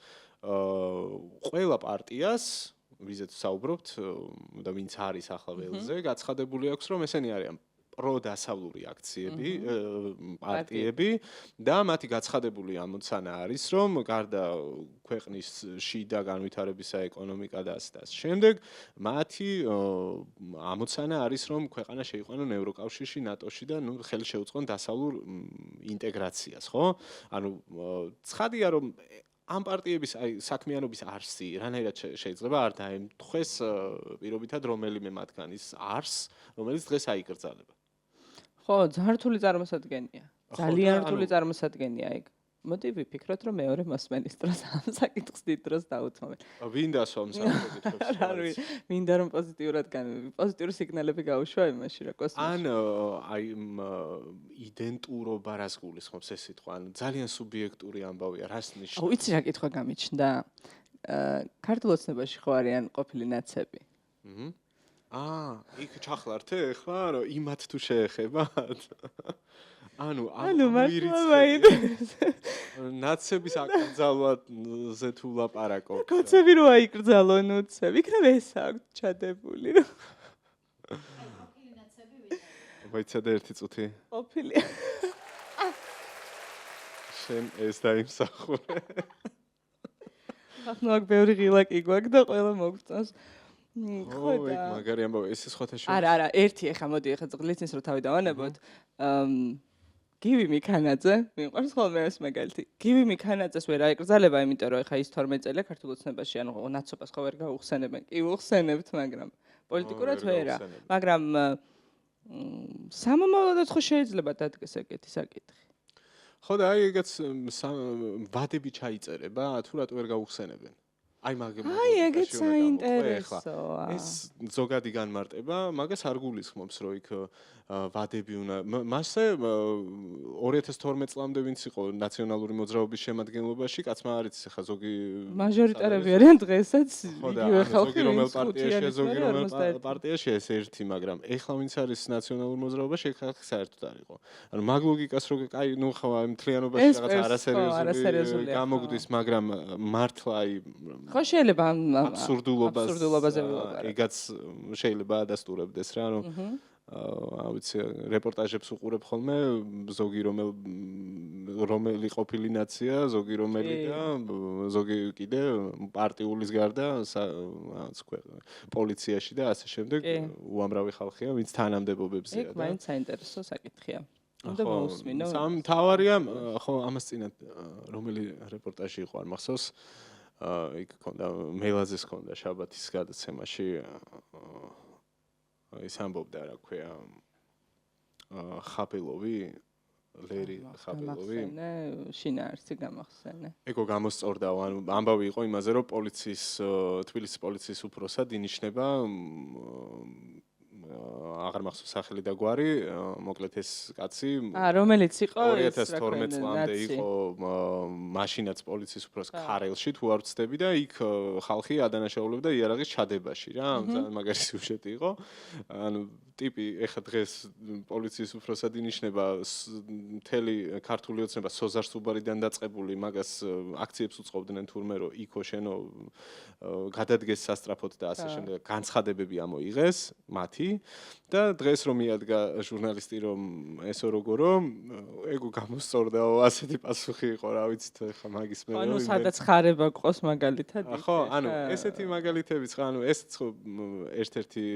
ყველა პარტიას ვიზეთ საუბრობთ და ვინც არის ახლა ველზე გაცხადებული აქვს რომ ესენი არიან პროდასავლური აქციები, პარტიები და მათი გაცხადებული ამოცანა არის, რომ გარდა ქვეყნის შიდა განვითარებისა ეკონომიკა და ასე. შემდეგ მათი ამოცანა არის, რომ ქვეყანა შეიყვანონ ევროკავშირში, ნატოში და ნუ ხელი შეუწყონ დასავლურ ინტეგრაციას, ხო? ანუ ცხადია რომ ამ პარტიების საქმიანობის არსი რანაირად შეიძლება არ დაემთხვეს პირობითად რომელიმე მათგანის არსს, რომელიც დღეს აიკრძალება. ხო, ძალიან რთული წარმოსადგენია. ძალიან რთული წარმოსადგენია ეგ. მოდი ვიფიქროთ, რომ მეორე მოსმენის დროს ამ საკითხს დიდ დროს დაუთმობენ. ვინ დასვამ საკითხებს? მინდა რომ პოზიტიური სიგნალები გაუშვა იმაში, რა კოსმოსში. ან აი იდენტურობა რას გულისხმობს ეს სიტყვა? ან ძალიან სუბიექტური ამბავია, რას ნიშნავს? ვიცი რა კითხვა გამიჩნდა. ქართულ ოცნებაში ხო არიან ყოფილი ნაცები? იქ ჩახლართე ახლა რომ იმათ თუ შეეხებათ? ანუ მართლა მაინტერესებს. ნაცების აკრძალვაზე თუ ლაპარაკობ. კაცები რო აიკრძალონ უცებ, იქნებ ეს აქვს ჩადებული რომ ვაიცადე ერთი წუთი. ყოფილი. შენ ეს დაიმსახურე. ახლა აქ ბევრი ღილაკი გვაქვს და ყველა მოგწონს. ხო, იქ მაგარი ამბავი, ეს სხვათა შორის. არა, ერთი ახლა მოდი ახლა გლიცინს რო თავი დავანებოთ. გივი მიქანაძე, მიყვარს ხოლმე ეს მაგალითი. გივი მიქანაძეს ვერ აეკრძალება, იმიტომ რომ ახლა ის 12 წელია ქართულ ოცნებაში, ანუ ნაცობას ხო ვერ გაუხსენებენ. კი უხსენებთ, მაგრამ პოლიტიკურად ვერა. მაგრამ სამომავლოდაც ხო შეიძლება დადგეს ეგეთი საკითხი. ხო და აი ეგაც ვადები ჩაიწერება, თუ რატო ვერ გაუხსენებენ? აი ეგეც საინტერესოა. ეს ზოგადი განმარტება, მაგას არ გულისხმობს, რომ იქ ვადები უნდა. მასე 2012 წლამდე ვინც იყო ნაციონალური მოძრაობის შემადგენლობაში, კაცმა არ იცის ახლა ზოგი მაჟორიტარები არიან დღესაც იგივე ხალხი, ზოგი რომელ პარტიაშია, ზოგი რომელ პარტიაშია ეს ერთი, მაგრამ ეხლა ვინც არის ნაციონალურ მოძრაობაში, ეგ ხალხი საერთოდ არ იყო. ანუ მაგ ლოგიკას რო კაი, ნუ ხო მთლიანობაში რაღაც არასერიოზული გამოგვდის, მაგრამ მართლა აი ხო შეიძლება აბსურდულობაზე ეგაც შეიძლება ადასტურებდეს რა, ანუ ვიცი, რეპორტაჟებს უყურებ ხოლმე, ზოგი რომელი ყოფილი ნაცია, ზოგი რომელი და ზოგი კიდე პარტიულის გარდა პოლიციაში და ასე შემდეგ უამრავი ხალხია, ვინც თანამდებობებზეა და ეგ მაინც საინტერესო საკითხია. უნდა მოусმინო. თავარია, ხო, ამას წინათ რომელი რეპორტაჟი იყო, არ მახსოვს. იქ ქონდა მელაძეს ქონდა შაბათის გადაცემაში ის ამბობდა რა ქვია ხაპილოვი ლერი ხაპილოვი შინაარსი გამახსენე ეგო გამოსწორდა ანუ ამბავი იყო იმაზე რომ თბილისის პოლიციის უფროსად ინიშნება აღარ მახსოვს სახელი და გვარი, მოკლედ ეს კაცი რომელიც იყო 2012 წლამდე იყო მაშინაც პოლიციის უფროს ქარელში თუ არ ვცდები და იქ ხალხი ადანაშაულებდა იარაღის ჩადებაში რა, ძალიან მაგარი სიუჟეტი იყო. ანუ ტიპი ეხა დღეს პოლიციის უფროსად ინიშნება მთელი ქართული ოცნება სოზარ სუბარიდან დაწყებული მაგას აქციებს უწყობდნენ თურმე რომ იქო შენო გადადგეს სასტრაფოდ და ასე შემდეგ განცხადებები ამოიღეს მათი და დღეს რომ მიადგა ჟურნალისტი რომ ესო როგორო ეგო გამოსწორდაო ასეთი პასუხი იყო რა ვიცით ეხა მაგის მე ანუ სადაც ხარება ყოს მაგალითად ხო ანუ ესეთი მაგალითებიც ხო ანუ ეს ერთ-ერთი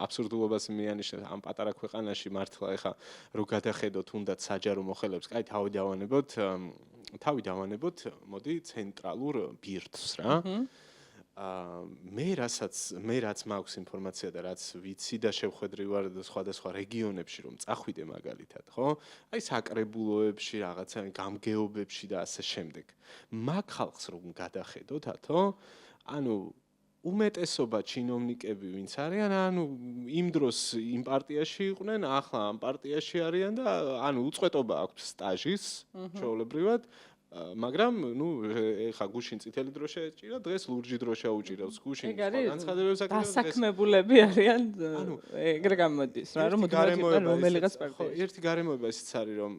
აბსურდულობას მიანიშნებს ამ პატარა ქვეყანაში მართლა ეხა რო გადახედოთ თუნდაც საჯარო მოხელებს კაი თავი დავანებოთ მოდი ცენტრალურ ბირთვს რა მე რაც მაქვს ინფორმაცია და რაც ვიცი და შევხედრი ვარ სხვადასხვა რეგიონებში რომ წახვიდე მაგალითად ხო აი საკრებულოებში რაღაცა გამგეობებში და ასე შემდეგ მაგ ხალხს რომ გადახედოთათო ანუ უმეტესობა ჩინოვნიკები ვინც არიან, ანუ იმ დროს იმ პარტიაში იყვნენ, ახლა ამ პარტიაში არიან და ანუ უწყვეტობა აქვთ სტაჟის, ჩვეულებრივად, მაგრამ ნუ ეხა გუშინ წითელი დრო შეეჭირა, დღეს ლურჯი დრო შეუჭირავს გუშინ. განცხადებებს აკეთებს. დასაქმებულები არიან, ეგრე გამოდის, რა რომ რომელიღაც პარტიაში. ერთი გარემოება ისიც არის, რომ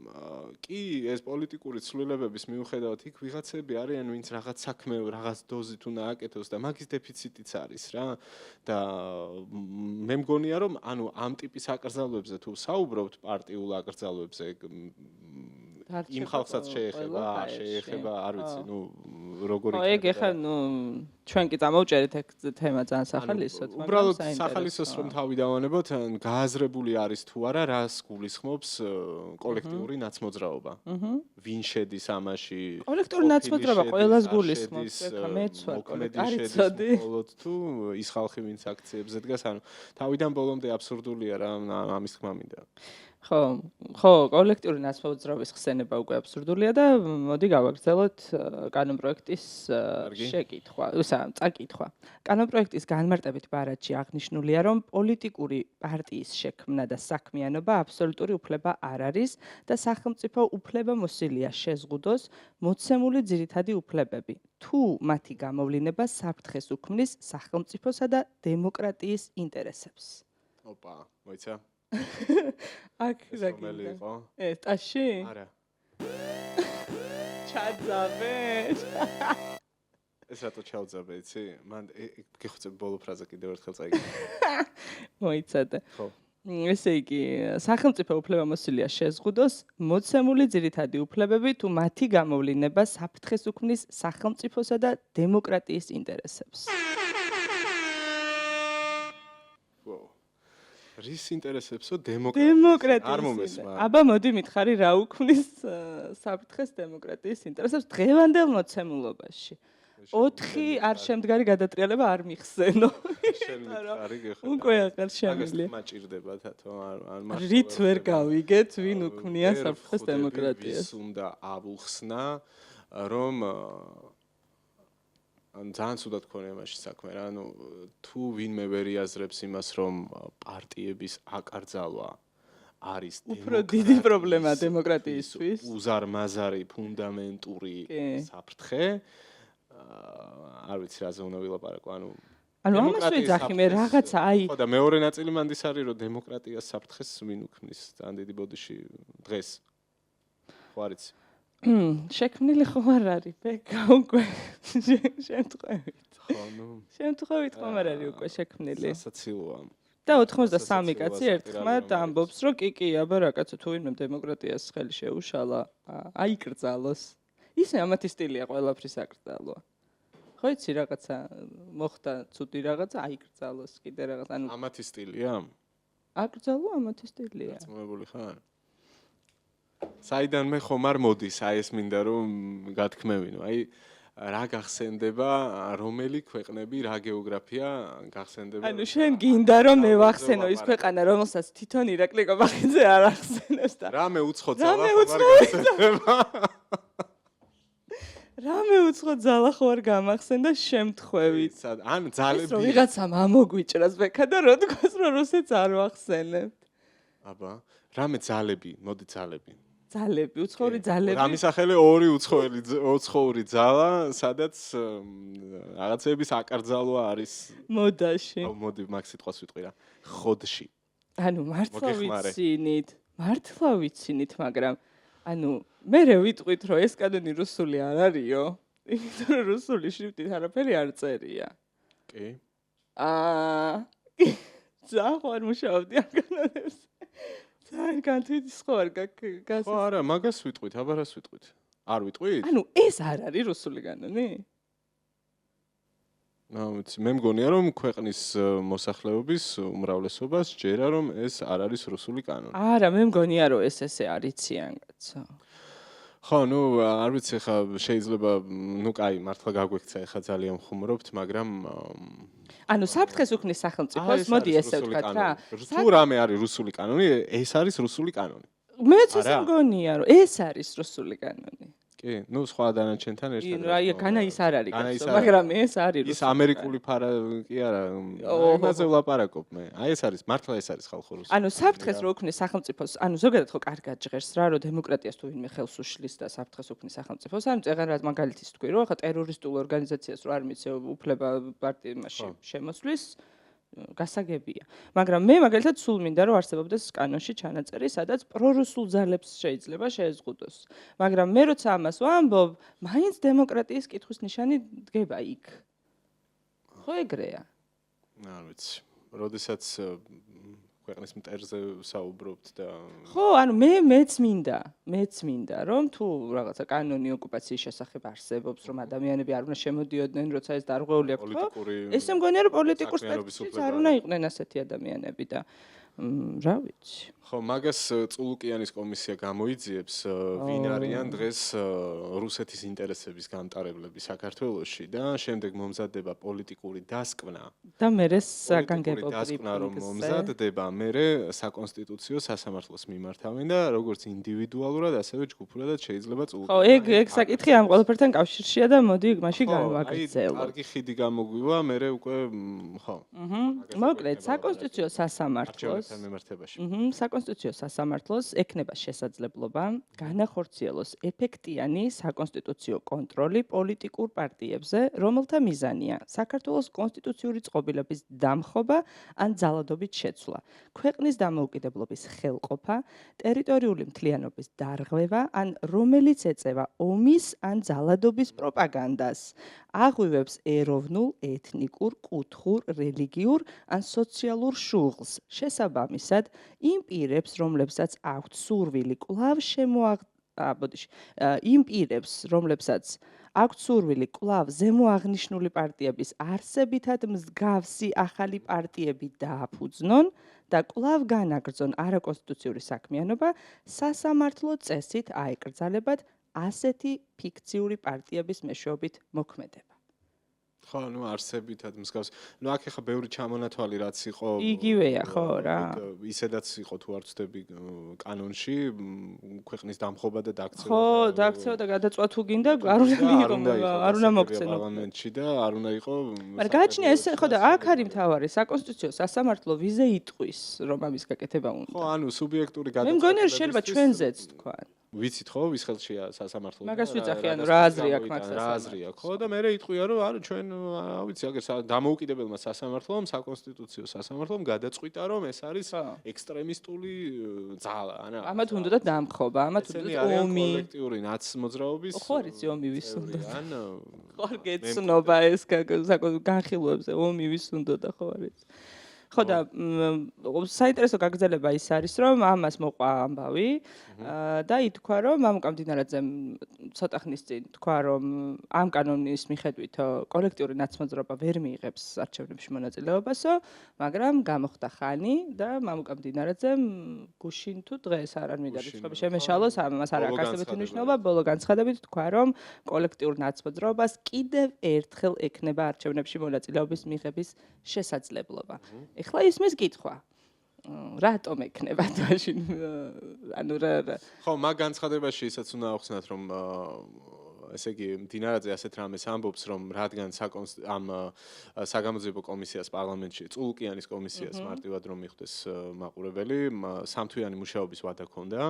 კი ეს პოლიტიკური ცვლილებების მიუხედავად იქ ვიღაცები არიან, ვინც რაღაც საქმე, რაღაც დოზით უნდა აკეთოს და მაგის დეფიციტიც არის რა. და მე მგონია, რომ ანუ ამ ტიპის აკრძალვებზე თუ საუბრობთ პარტიულ აკრძალვებზე იმ ხალხსაც შეეხება, არ ვიცი, ნუ როგორი იქნება. ეგ ეხა ნუ ჩვენ კი წამოვჭერეთ ეგ თემა ძალიან სახალისოდ, მაგრამ უბრალოდ სახალისოს რომ თავი დავანებოთ, გააზრებული არის თუ არა, რას გულისხმობს კოლექტიური ნაცმოძრაობა. ვინ შედის ამაში? კოლექტიური ნაცმოძრაობა ყველას გულისხმობს, ეხა მეც ვარ კოლექტივი. მხოლოდ თუ ის ხალხი ვინც აქციებზე დგას, ანუ თავიდან ბოლომდე აბსურდულია რა, ამის თქმა მინდა. ხო, კოლექტიური ნაცმოძრაობის ხსენება უკვე აბსურდულია და მოდი გავაგრძელოთ კანონპროექტის შეკითხვა. წაკითხვა. კანონპროექტის განმარტებით ბარათში აღნიშნულია, რომ პოლიტიკური პარტიის შექმნა და საქმიანობა აბსოლუტური უფლება არ არის და სახელმწიფო უფლებამოსილია შეზღუდოს მოცემული ძირითადი უფლებები, თუ მათი გამოვლინება საფრთხეს უქმნის სახელმწიფოსა და დემოკრატიის ინტერესებს. ოპა, მოიცა? აქ რა რომელი იყო? ეს ტაში? არა. ჩაძაბე. ეს რატო ჩავძაბე, იცი? მან გიხოცებ ბოლო ფრაზა კიდევ ერთხელ წაიგე. მოიცადე. ხო. ესე იგი, სახელმწიფო უფლებამოსილია შეზღუდოს მოცემული ძირითადი უფლებები, თუ მათი გამოვლინება საფრთხეს უქმნის სახელმწიფოსა და დემოკრატიის ინტერესებს. რის ინტერესებსო დემოკრატია? დემოკრატიის. არ მომესმა. აბა მოდი მითხარი რა უქმნის საფრთხეს დემოკრატიის ინტერესებს დღევანდელ მოცემულობაში. 4 არ შემდგარი გადატრიალება არ მიხსენო. უკვე აღარ შემიძლია. მაჭირდება თათო არ რით ვერ გავიგეთ ვინ უქმნია საფრთხეს დემოკრატიას. ვის უნდა ავუხსნა რომ ან ძალიან ცუდად ქონია მაშინ საქმე რა, ანუ თუ ვინმე ვერ იაზრებს იმას, რომ პარტიების აკრძალვა არის უფრო დიდი პრობლემა დემოკრატიისთვის. უზარმაზარი ფუნდამენტური საფრთხე, არ ვიცი რაზე უნდა ვილაპარაკო, ანუ ამას ვეძახი მე რაღაცა აი ხო და მეორე ნაწილი მანდის არის რომ დემოკრატიას საფრთხეს ვინ უქმნის ძალიან დიდი ბოდიში დღეს ხო არის შექმნილი ხო არ არის ბეკა უკვე შემთხვევით ხო ნუ შემთხვევით ხომ არ არის უკვე შექმნილი სასაცილოა და 83 კაცი ერთხმად ამბობს რომ კი აბა რა კაცო თუ ვინმე დემოკრატიას ხელი შეუშალა აიკრძალოს ისე ამათი სტილია ყველაფრის აკრძალვა ხო იცი რაღაცა მოხდა ცუდი რაღაცა აიკრძალოს კიდე რაღაც ანუ ამათი სტილია აკრძალვა ამათი სტილია მოებული ხარ საიდან მე ხომ არ მოდის აი ეს მინდა რომ გათქმევინო აი რა გახსენდება რომელი ქვეყნები რა გეოგრაფია გახსენდება ანუ შენ გინდა რომ მე ვახსენო ის ქვეყანა რომელსაც თვითონ ირაკლი კობახიძე არ ახსენებს და რამე უცხო ძალა ხომ არ გახსენდება რამე უცხო ძალა ხო არ გამახსენდა შემთხვევით ან ძალები რომ ვიღაცამ ამოგვიჭრას ბექა და რო თქოს რომ რუსეთს არ ვახსენებთ აბა რამე ძალები მოდი ძალები ძალები უცხოური ძალები რამის ახალე ორი უცხოური ძალა სადაც რაღაცების აკრძალვა არის მოდაში მოდი მაგ სიტყვას ვიტყვი რა ხოდში ანუ მართლა ვიცინით მაგრამ ანუ მე ვიტყვით რომ ეს კანონი რუსული არ არისო იმიტომ რომ რუსული შრიფტით არაფერი არ წერია კი ძალიან არ მუშაობდი ამ კანონებს ძალიან განთვითის ხო არ გასა ხო არა მაგას ვიტყვით აბა რას ვიტყვით არ ვიტყვით ანუ ეს არ არის რუსული კანონი მე მგონია რომ ქვეყნის მოსახლეობის უმრავლესობას ჯერა რომ ეს არ არის რუსული კანონი არა მე მგონია რომ ეს ესე არიციან კაცო ხო ნუ არ ვიცი ხა შეიძლება ნუ კაი მართლა გაგვექცა ხა ძალიან ხუმრობთ მაგრამ ანუ საფრთხეს უქმნის სახელმწიფოს მოდი ესე ვთქვათ რა თუ რამე არის რუსული კანონი ეს არის რუსული კანონი მეც ისე მგონია რომ ეს არის რუსული კანონი კი ნუ სხვა დანარჩენთან ერთად აი განა ის არ არის კაცო მაგრამ ეს არის ის ამერიკული ფარა კი არა იმაზე ვლაპარაკობ მე აი ეს არის მართლა ეს არის ხალხური ანუ საფრთხეს რო უქმნის სახელმწიფოს ანუ ზოგადად ხო კარგად ჟღერს რა რომ დემოკრატიას თუ ვინმე ხელს უშლის და საფრთხეს უქმნის სახელმწიფოს ანუ წეგან რა მაგალითის თქვი რომ ხა ტერორისტულ ორგანიზაციას რო არ მიცე უფლება პარტიებში შემოსვლის გასაგებია მაგრამ მე მაგალითად სულ მინდა რომ არსებობდეს კანონში ჩანაწერი სადაც პრორუსულ ძალებს შეიძლება შეეზღუდოს მაგრამ მე როცა ამას ვამბობ მაინც დემოკრატიის კითხვის ნიშანი დგება იქ ხო ეგრეა არ ვიცი როდესაც ქვეყნის მტერზე საუბრობთ და ხო ანუ მეც მინდა რომ თუ რაღაცა კანონი ოკუპაციის შესახებ არსებობს რომ ადამიანები არ უნდა შემოდიოდნენ როცა ეს დარღვეული აქვს ხო ესე მგონია რომ პოლიტიკურ სპექტრში არ უნდა იყვნენ ასეთი ადამიანები და რა ვიცი ხო, მაგას წულუკიანის კომისია გამოიძიებს, ვინ არიან დღეს რუსეთის ინტერესების გამტარებლები საქართველოში და შემდეგ მომზადდება პოლიტიკური დასკვნა. და მერე პოლიტიკური საგანგებო დასკვნა რომ ბრიფინგზე. მომზადდება, მერე საკონსტიტუციო სასამართლოს მიმართავენ და როგორც ინდივიდუალურად, ასევე ჯგუფურადაც შეიძლება წულუკი. ხო, ეგ საკითხი ამ ყველაფერთან კავშირშია და მოდი მაშინ განვაგრძელოთ. კარგი ხიდი გამოგვივა, მერე უკვე ხო. მოკლედ, საკონსტიტუციო სასამართლოს მიმართებაში. საკონსტიტუციო სასამართლოს ექნება შესაძლებლობა განახორციელოს ეფექტიანი საკონსტიტუციო კონტროლი პოლიტიკურ პარტიებზე, რომელთა მიზანია საქართველოს კონსტიტუციური წყობილების დამხობა ან ძალადობით შეცვლა, ქვეყნის დამოუკიდებლობის ხელყოფა, ტერიტორიული მთლიანობის დარღვევა ან რომელიც ეწევა ომის ან ძალადობის პროპაგანდას, აღვივებს ეროვნულ, ეთნიკურ, კუთხურ, რელიგიურ ან სოციალურ შუღლს, შესაბამისად იმ პირებს, რომლებსაც აქვთ სურვილი კვლავ იმ პირებს, რომლებსაც აქვთ სურვილი კვლავ ზემოაღნიშნული პარტიების არსებითად მსგავსი ახალი პარტიები დააფუძნონ და კვლავ განაგრძონ არაკონსტიტუციური საქმიანობა, სასამართლო წესით აეკრძალებათ ასეთი ფიქციური პარტიების მეშვეობით მოქმედება. ხო, არსებითად მსგავს. აქ ახლა ბევრი ჩამონათვალი რაც იყო. იგივეა, ხო რა. ისედაც იყო თუ არ ვცდები კანონში, ქვეყნის დამხობა და დაქცევა. ხო, დაქცევა და გადაწვა თუ გინდა, არ უნდა მოქცენო პარლამენტში და არ უნდა იყო. მაგრამ გააჩნია ეს, ხო და აქ არის მთავარი, საკონსტიტუციო სასამართლო ვიზე იტყვის, რომ ამის გაკეთება უნდა. ხო, სუბიექტური გადაწყვეტილება. მე მგონია შეიძლება ჩვენზეც თქვა. ვიცით ხო, ვის ხელშია სასამართლო? მაგას ვიძახი, რა აზრი აქვს მაგ სასამართლოს? რა აზრი აქვს? ხო და მე იტყვია, რომ არა ჩვენ, ვიცი, აგერ დამოუკიდებელმა სასამართლომ, საკონსტიტუციო სასამართლომ გადაწყვიტა, რომ ეს არის ექსტრემისტული ძალა, ანა. ამათ უნდათ დამხობა, ამათ უნდათ ომი. კოლექტიური ნაცმოძრაობის. ხო, არის ომი ვის უნდა? ხო, არ გეცნობა ეს განხილვებზე, ომი ვის უნდა და ხო არის. ხო და საინტერესო გაგრძელება ის არის, რომ ამას მოყვა ამბავი და ითქვა, რომ მამუკა მდინარაძემ ცოტა ხნის წინ თქვა, რომ ამ კანონის მიხედვით კოლექტიური ნაცმოძრაობა ვერ მიიღებს არჩევნებში მონაწილეობასო, მაგრამ გამოხდა ხანი და მამუკა მდინარაძემ გუშინ თუ დღეს არ მინდა რიცხვები შემეშალოს, ამას არ აქვს ასეთი მნიშვნელობა, ბოლო განცხადებით თქვა, რომ კოლექტიურ ნაცმოძრაობას კიდევ ერთხელ ექნება არჩევნებში მონაწილეობის მიღების შესაძლებლობა. ეხლა ისმის კითხვა. რატომ ექნება მაშინ? ანუ ხო, მაგ განცხადებაში ისაც უნდა ახსნათ, რომ ესე იგი მდინარაძე ასეთ რამეს ამბობს, რომ რადგან ამ საგამოძიებო კომისიას პარლამენტში, წულუკიანის კომისიას მარტივად რომ მიხვდეს მაყურებელი, სამთვიანი მუშაობის ვადა ჰქონდა.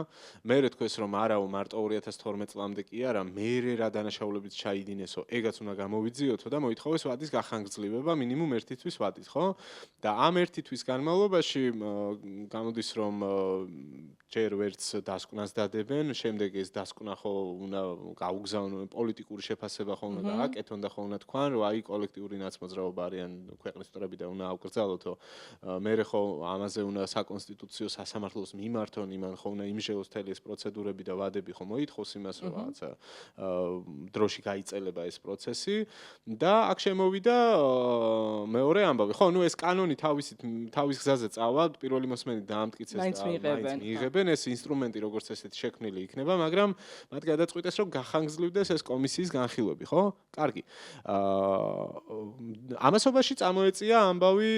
მერე თქვეს, რომ არაო მარტო 2012 წლამდე კი არა, მერე რა დანაშაულებით ჩაიდინესო, ეგაც უნდა გამოვიძიოთო და მოითხოვეს ვადის გახანგრძლივება მინიმუმ 1 თვის ვადით, ხო? და ამ 1 თვის განმავლობაში გამოდის, რომ ჯერ ვერც დასკვნას დადებენ, შემდეგ ეს დასკვნა ხო უნდა გაუგზავნონ პოლიტიკური შეფასება ხო უნდა გააკეთონ და ხო უნდა თქვან, რომ აი კოლექტიური ნაცმოძრაობა არიან ქვეყნის მტრები და უნდა ავკრძალოთო. მერე ხო ამაზე უნდა საკონსტიტუციო სასამართლოს მიმართონ, იმან ხო უნდა იმჟეოს მთელი ეს პროცედურები და ვადები ხო მოითხოვს იმას, რომ რაღაცა დროში გაიწელება ეს პროცესი და აქ შემოვიდა მეორე ამბავი. ხო, ეს კანონი თავის გზაზე წავა, პირველი მოსმენით დაამტკიცეს და მაინც მიიღებენ ეს ინსტრუმენტი როგორც ესეთი შექმნილი იქნება, მაგრამ მათ გადაწყვიტეს, რომ გახანგრძლივდეს ეს კომისიის განხილვები, ხო? კარგი. ამასობაში წამოეწია ამბავი,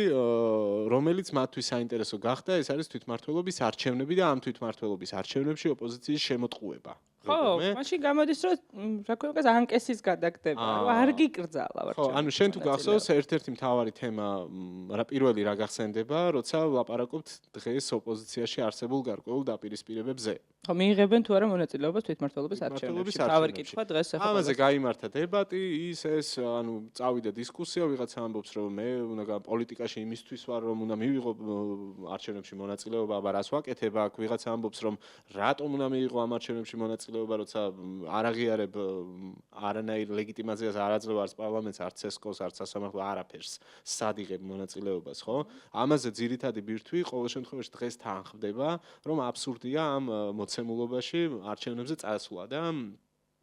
რომელიც მათთვის საინტერესო გახდა, ეს არის თვითმმართველობის არჩევნები და ამ თვითმმართველობის არჩევნებში ოპოზიციის შემოტყუება. ხო, მაშინ გამოდის, რომ რა ქვია, ანკესის გადაგდება, რომ არ გიკრძალა ხო, არჩევნები. შენ თუ გახსოვს, ერთ-ერთი მთავარი თემა, პირველი რა გახსენდება, როცა ვლაპარაკობთ დღეს ოპოზიციაში არსებულ გარკვეულ დაპირისპირებებზე. ხო, მიიღებენ თუ არა მონაწილეობას თვითმმართველობის არჩევნებში. მთავარი კითხვა დღეს ახლა. ამაზე გაიმართა დებატი, ეს, წავიდა დისკუსია, ვიღაცა ამბობს, რომ მე უნდა პოლიტიკაში იმისთვის ვარ, რომ უნდა მივიღო არჩევნებში მონაწილეობა, აბა რას ვაკეთებ აქ, ვიღაცა ამბობს, რომ რატომ უნდა მიიღო ამ არჩევნებში მონაწილეობა, როცა არ აღიარებ არანაირ ლეგიტიმაციას არ აძლევ არც პარლამენტს, არც ცესკოს, არც სასამართლოს არაფერს, სად იღებ მონაწილეობას, ხო? ამაზე ძირითადი ბირთვი ყოველ შემთხვევაში დღეს თანხმდება, რომ აბსურდია ამ მოცემულობაში არჩევნებზე წასვლა და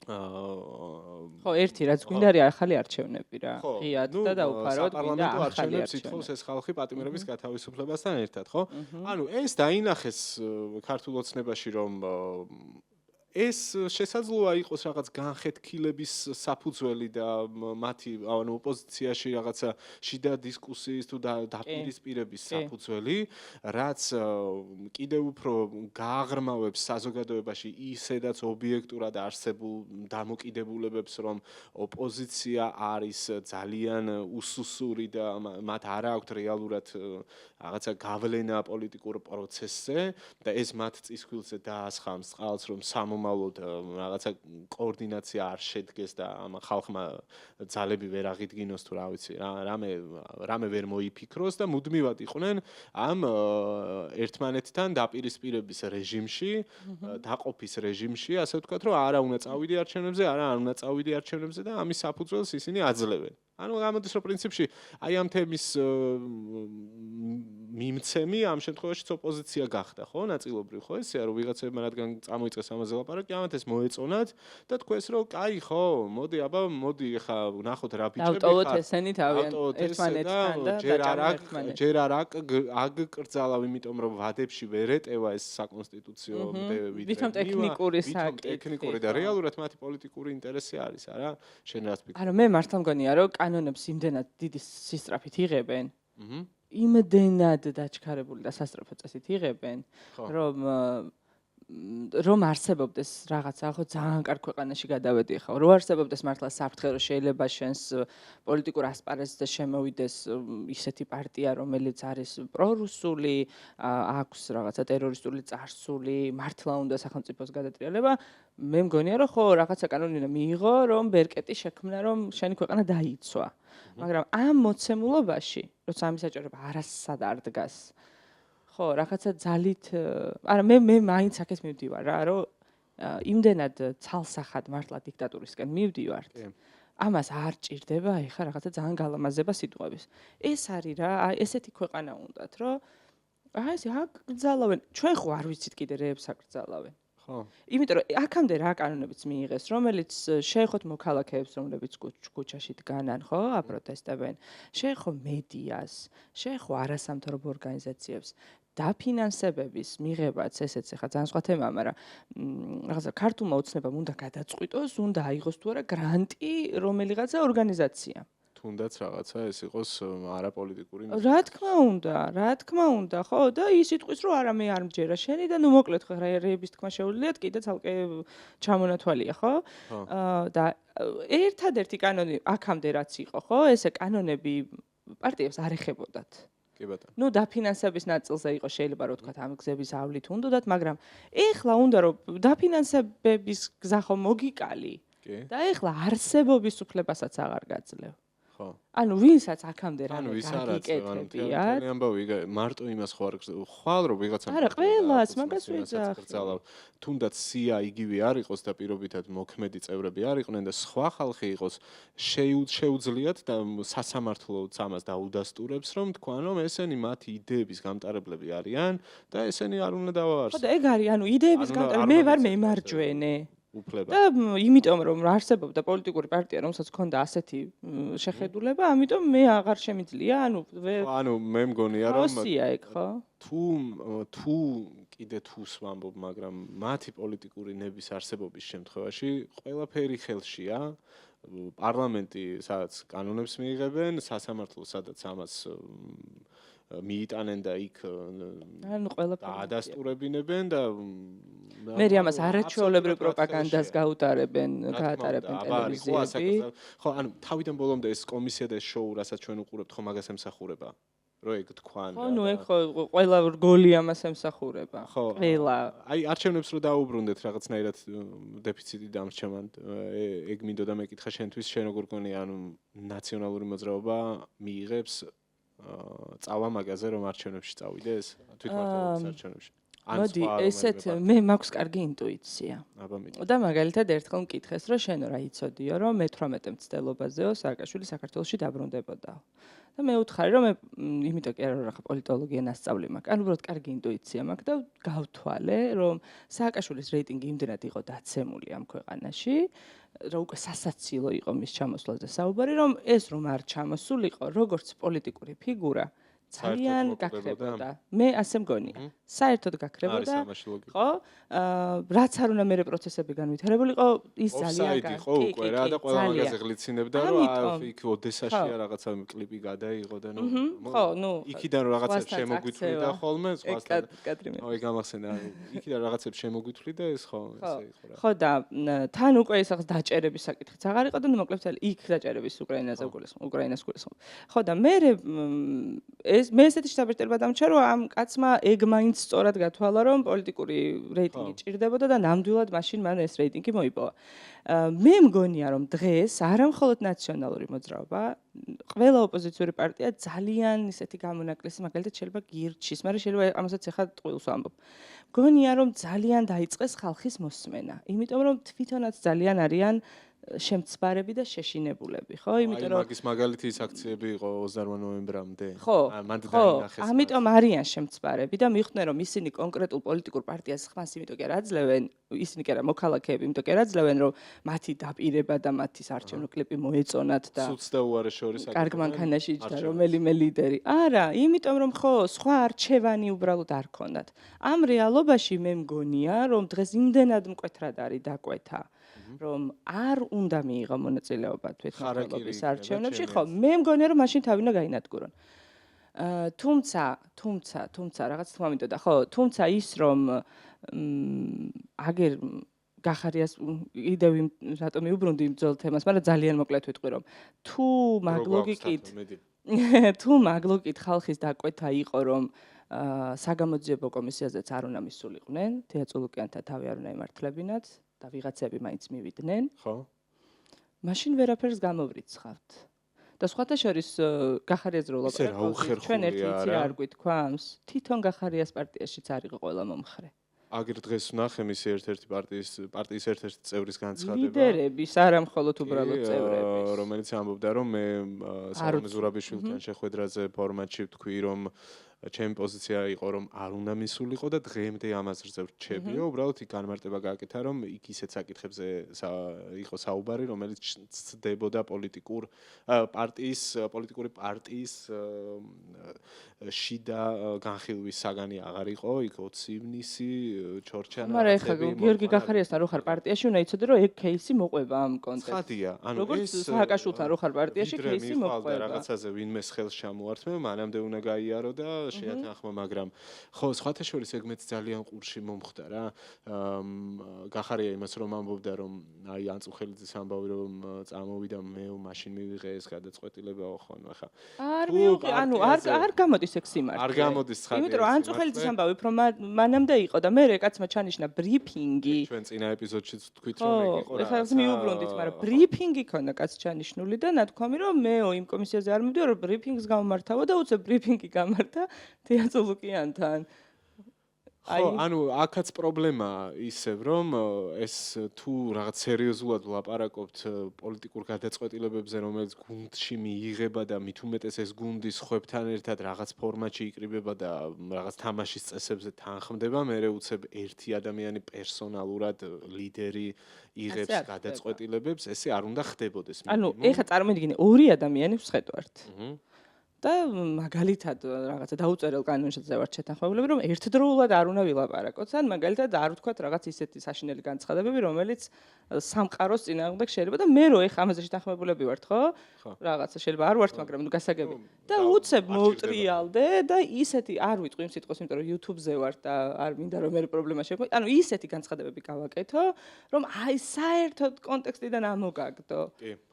ხო, ერთი რაც გვინდა არის ახალი არჩევნები რა. ღიად და დაუფაროთ გვინდა ახალი არჩევნებს ითხოვს ეს ხალხი პატიმრების გათავისუფლებასთან ერთად, ხო? ანუ ეს დაინახეს ქართულ ოცნებაში, რომ ეს შესაძლოა იყოს რაღაც განხეთქილების საფუძველი და მათი ანუ ოპოზიციაში რაღაცა შიდა დისკუსიის თუ დაპირისპირების საფუძველი, რაც კიდევ უფრო გააღრმავებს საზოგადოებაში ისედაც ობიექტურად არსებულ დამოკიდებულებებს, რომ ოპოზიცია არის ძალიან უსუსური და მათ არ აქვთ რეალურად რაღაცა გავლენა პოლიტიკურ პროცესზე და ეს მათ წისქვილზე დაასხამს წყალს, რომ სამომავლოდ რაღაცა კოორდინაცია არ შედგეს და ამ ხალხმა ძალები ვერ აღიდგინოს თუ რა ვიცი, რამე ვერ მოიფიქროს და მუდმივად იყვნენ ამ ერთმანეთთან დაპირისპირების რეჟიმში, დაყოფის რეჟიმში, ასე ვთქვათ, რომ არა უნდა წავიდე არჩევნებზე, არა არ უნდა წავიდე არჩევნებზე და ამის საფუძველს ისინი აძლევენ. ანუ გამოდის რომ პრინციპში აი ამ თემის მიმცემი ამ შემთხვევაშიც ოპოზიცია გახდა, ხო, ნაწილობრივ, ხო, ესეა რომ ვიღაცებმა რადგან წამოიწყეს ამაზე ლაპარაკი, ამათ ეს მოეწონათ და თქვეს რომ კაი, ხო, მოდი, აბა, მოდი, ხა ვნახოთ რა ბიჭები ხარ. დავტოვოთ ესენი თავიანთ ერთმანეთთან და ჯერ არ აგკრძალავ, იმიტომ რომ ვადებში ვერ ეტევა ეს საკონსტიტუციო მდევები. ვითომ ტექნიკური საკითხი. ტექნიკური და რეალურად მათი პოლიტიკური ინტერესი არის, არა? შენ რას ფიქრობ? არა, მე მართლა მგონია რომ კანონებს იმდენად დიდი სისწრაფით იღებენ. იმდენად დაჩქარებული და სასწრაფო წესით იღებენ, რომ არსებობდეს რაღაცა, ხო, ძალიან კარგ ქვეყანაში გადავედი ხა. რომ არსებობდეს მართლა საფრთხე, რომ შეიძლება შენს პოლიტიკურ ასპარეზზე შემოვიდეს ისეთი პარტია, რომელიც არის პრორუსული, აქვს რაღაცა ტერორისტული წარსული, მართლა უნდა სახელმწიფოს გადატრიალება, მე მგონია, რომ ხო, რაღაცა კანონი მიიღო, რომ ბერკეტი შექმნა, რომ შენი ქვეყანა დაიცვა. მაგრამ ამ მოცემულობაში, როცა ამის აჭარება არასად არ დგას, ხო, რაღაცა ძალით, არა, მე მაინც აქეთ მივდივარ რა, რომ იმდენად ცალსახად მართლა დიქტატურისკენ მივდივართ. ამას არ ჭირდება, ეხა რაღაცა ძალიან გალამაზება სიტყვების. ეს არის რა, ესეთი ქვეყანა უნდათ, რომ ესე აკრძალავენ. ჩვენ ხო არ ვიცით კიდე რეებს აკრძალავენ. ხო. იმიტომ რომ აქამდე რა კანონებიც მიიღეს, რომელიც შეეხოთ მოქალაქეებს, რომლებიც ქუჩაში დგანან, ხო, აპროტესტებენ, შეეხო მედიას, შეეხო არასამთავრობო ორგანიზაციებს. დაფინანსებების მიღებაც ესეც ხა ძალიან სხვა თემაა, მაგრამ რაღაცა ქართულმა ოცნებამ უნდა გადაწყვიტოს, უნდა აიღოს თუ არა გრანტი რომელიღაცა ორგანიზაცია. თუნდაც რაღაცა ეს იყოს არაპოლიტიკური. რა თქმა უნდა, ხო, და ის იტყვის, რომ არა მე არ მჯერა შენი და ნუ მოკლედ ხო რეების თქმა შეუძლიათ, კიდე ცალკე ჩამონათვალია, ხო? და ერთადერთი კანონი აქამდე რაც იყო, ხო, ესე კანონები პარტიებს არ ეხებოდათ. კი ბატონო. ნუ დაფინანსების ნაწილზე იყო შეიძლება რომ თქვა ამ გზების ავლით უნდათ, მაგრამ ეხლა უნდა რომ დაფინანსების გზა ხო მოგიკალი. და ეხლა არსებობის უფლებასაც აღარ გაძლევ. ხო. ანუ ვინსაც აქამდე რამე გაგიკეთებია. ანუ ამბავი მარტო იმას ხვალ რომ ვიღაცა არა, ყველას მაგას ვიძახი. თუნდაც სია იგივე არ იყოს და პირობითად მოქმედი წევრები არ იყვნენ და სხვა ხალხი იყოს შეუძლიათ და სასამართლოც ამას დაუდასტურებს რომ თქვან რომ ესენი მათი იდეების გამტარებლები არიან და ესენი არ უნდა დავაარსო. ხო და ეგ არის, ანუ იდეების გამტარებლები მე ვარ მემარჯვენე. და იმიტომ რომ არსებობდა პოლიტიკური პარტია, რომელსაც ჰქონდა ასეთი შეხედულება, ამიტომ მე აღარ შემიძლია, ანუ მე მგონია რომ თუ კიდე თუს ვამბობ, მაგრამ მათი პოლიტიკური ნების არსებობის შემთხვევაში ყველაფერი ხელშია. პარლამენტი სადაც კანონებს მიიღებენ, სასამართლო სადაც ამას მიიტანენ და იქ ანუ ყველაფერი ადასტურებინებენ და მე ამას არაჩვეულებრივ პროპაგანდას გაატარებენ ტელევიზიები. ხო, ანუ თავიდან ბოლომდე ეს კომისია და ეს შოუ, რასაც ჩვენ უყურებთ, ხო მაგას ემსახურება. რო ეგ თქვან. ხო, ნუ ეგ ხო ყველა რგოლი ამას ემსახურება. ყველა. აი არჩევნებს რო დაუბრუნდეთ რაღაცნაირად დეფიციტი დამრჩემან. ეგ მინდოდა მეკითხა შენთვის, შენ როგორ გონია, ანუ ნაციონალური მოძრაობა მიიღებს წავა მაგაზე რომ არჩევნებში წავიდეს? თვითმმართველობის არჩევნებში. მოდი, ესეთ მე მაქვს კარგი ინტუიცია. აბა მიდი. და მაგალითად ერთხელ მკითხეს, რომ შენ რა იცოდიო, რომ მე 18 მცდელობაზეო სააკაშვილი საქართველოში დაბრუნდებოდაო. და მე უთხარი, რომ მე იმიტომ კი არა რა პოლიტოლოგია ნასწავლი მაქვს. ანუ უბრალოდ კარგი ინტუიცია მაქვს და გავთვალე, რომ სააკაშვილის რეიტინგი იმდენად იყო დაცემული ამ ქვეყანაში, რომ უკვე სასაცილო იყო მის ჩამოსვლაზე საუბარი, რომ ეს რომ არ ჩამოსულიყო, როგორც პოლიტიკური ფიგურა ძალიან გაქრებოდა. მე ასე მგონია. საერთოდ გაქრებოდა. ხო? რაც არ უნდა მერე პროცესები განვითარებულიყო, ის ძალიან იყო უკვე რა და ყველა მაგაზე ღლიცინებდა, რომ იქ ოდესაში რაღაცა კლიპი გადაიღო და ხო, ნუ იქიდან რაღაცებს შემოგვიტვლიდა ხოლმე, სხვასთან. კატრინე. აი გამახსენდა, იქიდან რაღაცებს შემოგვიტვლიდა ეს ხო, ესე იყო რა. ხო და თან უკვე ეს რაღაც დაჭერების საკითხიც აღარ იყო და მოკლედ იქ დაჭერების უკრაინაზე უკრაინას გულისხმობ. ხო და მე მე ესეთი შთაბეჭდილება დამჭა, რომ ამ კაცმა ეგ მაინც სწორად გათვალა, რომ პოლიტიკური რეიტინგი ჭირდებოდა და ნამდვილად მაშინ მან ეს რეიტინგი მოიპოვა. მე მგონია, რომ დღეს არამხოლოდ ნაციონალური მოძრაობა, ყველა ოპოზიციური პარტია ძალიან ისეთი გამონაკლისი, მაგალითად შეიძლება გირჩის, მაგრამ შეიძლება ამასაც ახლა ტყუილს ვამბობ. მგონია, რომ ძალიან დაიწყეს ხალხის მოსმენა, იმიტომ რომ თვითონაც ძალიან არიან შემცბარები და შეშინებულები, ხო? იმიტომ რომ მაგის მაგალითი ის აქციები იყო 28 ნოემბრამდე. ხო, მანდ დაინახეს. ამიტომ არიან შემცბარები და მიხვდნენ რომ ისინი კონკრეტულ პოლიტიკურ პარტიას ხმას იმიტომ კი არ აძლევენ, ისინი კი არა მოქალაქეები, იმიტომ კი არ აძლევენ რომ მათი დაპირება და მათი საარჩევნო კლიპი მოეწონათ და სულს და უარეს შორის კარგ მანქანაში იჯდა რომელიმე ლიდერი. არა, იმიტომ რომ ხო, სხვა არჩევანი უბრალოდ არ ქონდათ. ამ რეალობაში მე მგონია რომ დღეს იმდენად მკვეთრად არის დაკვეთა. რომ არ უნდა მიიღო მონაწილეობა თვითმმართველობის არჩევნებში, ხო, მე მგონია რომ მაშინ თავი უნდა გაინადგურონ. თუმცა რაღაც თქმა მინდოდა, ხო, თუმცა ის რომ აგერ გახარიას კიდევ რატომ მიუბრუნდი იმ ძველ თემას, მაგრამ ძალიან მოკლედ ვიტყვი რომ თუ მაგლოგიკით ხალხის დაკვეთა იყო რომ საგამოძიებო კომისიაზეც არ უნდა მისულიყვნენ, თეატრულუკიანთა თავი არ უნდა იმართლებინათ. და ვიღაცები მაინც მივიდნენ. ხო. მაშინ ვერაფერს გამოვრიცხავთ. და სხვათა შორის გახარიაზე რო ლაპარაკობთ, ჩვენ ერთი არ გვითქვამს, თვითონ გახარიას პარტიაშიც არ იყო ყველა მომხრე. აგერ დღეს ვნახე მისი ერთ-ერთი პარტიის ერთ-ერთი წევრის განცხადება. ლიდერების, არა მხოლოდ უბრალოდ წევრების. რომელიც ამბობდა, რომ მე სალომე ზურაბიშვილთან შეხვედრაზე ფორმატში ვთქვი, რომ ჩემი პოზიცია იყო რომ არ უნდა მისულიყო და დღემდე ამას რძევ რჩებიო, უბრალოდ იქ განმარტება გააკეთა, რომ იქ ისეთ საკითხებზე იყო საუბარი, რომელიც ცდებოდა პოლიტიკური პარტიის შიდა განხილვის საგანი აღარ იყო, იქ 20 ივნისი, ჩორჩანა. მაგრამ ეხლა გიორგი გახარიასთან რო ხარ პარტიაში, უნდა იცოდე, რომ ეგ кейსი მოყვება ამ კონტექსტში. ხადია, ანუ როგორც სააკაშვილთან რო ხარ პარტიაში, кейსი მოყვება. რაღაცაზე ვინმეს ხელს ჩამოართმევ, მანამდე უნდა გაიარო და შეათანხმა, მაგრამ ხო, სხვათა შორის ეგ მეც ძალიან ყურში მომხვდა რა. გახარია იმას რომ ამბობდა რომ აი ანწუხელიძის ამბავი რომ წამოვიდა მე მაშინ მივიღე ეს გადაწყვეტილებაო ხო, ახლა არ მივიღე, ანუ არ გამოდის ეგ სიმართლე. არ გამოდის ცხადია. იმიტომ რომ ანწუხელიძის ამბავი უფრო მანამდე იყო და მე კაცმა ჩანიშნა ბრიფინგი. ჩვენ წინა ეპიზოდშიც თქვით რომ ეგ იყო რა. ეხლა მივუბრუნდით, მაგრამ ბრიფინგი ქონდა კაც ჩანიშნული და ნათქვამი რომ მეო იმ კომისიაზე არ მივდივარ, რომ ბრიფინგს გამართავო და უცებ ბრიფინგი გამართა თეატრულუკიანთან. ხო, ანუ აქაც პრობლემაა ისევ რომ ეს თუ რაღაც სერიოზულად ვლაპარაკობთ პოლიტიკურ გადაწყვეტილებებზე, რომელიც გუნდში მიიღება და მით უმეტეს ეს გუნდი სხვებთან ერთად რაღაც ფორმატში იკრიბება და რაღაც თამაშის წესებზე თანხმდება, მერე უცებ ერთი ადამიანი პერსონალურად ლიდერი იღებს გადაწყვეტილებებს, ესე არ უნდა ხდებოდეს. ანუ ეხლა წარმოვიდგინე, ორი ადამიანი ვსხედვართ. და მაგალითად რაღაცა დაუწერელ კანონშიც ვარ შეთანხმებულები რომ ერთდროულად არ უნდა ვილაპარაკოთ ან მაგალითად არ ვთქვათ რაღაც ისეთი საშინელი განცხადებები რომელიც სამყაროს წინააღმდეგ შეიძლება და მე რო ეხა ამაზე შეთანხმებულები ვართ ხო რაღაცა შეიძლება არ ვართ მაგრამ ნუ გასაგები და უცებ მოვტრიალდე და ისეთი არ ვიტყვი იმ სიტყვას იმიტომ რომ YouTube-ზე ვარ და არ მინდა რომ მე პრობლემა შეგვიყვი ანუ ისეთი განცხადებები გავაკეთო რომ აი საერთოდ კონტექსტიდან ამოგაგდო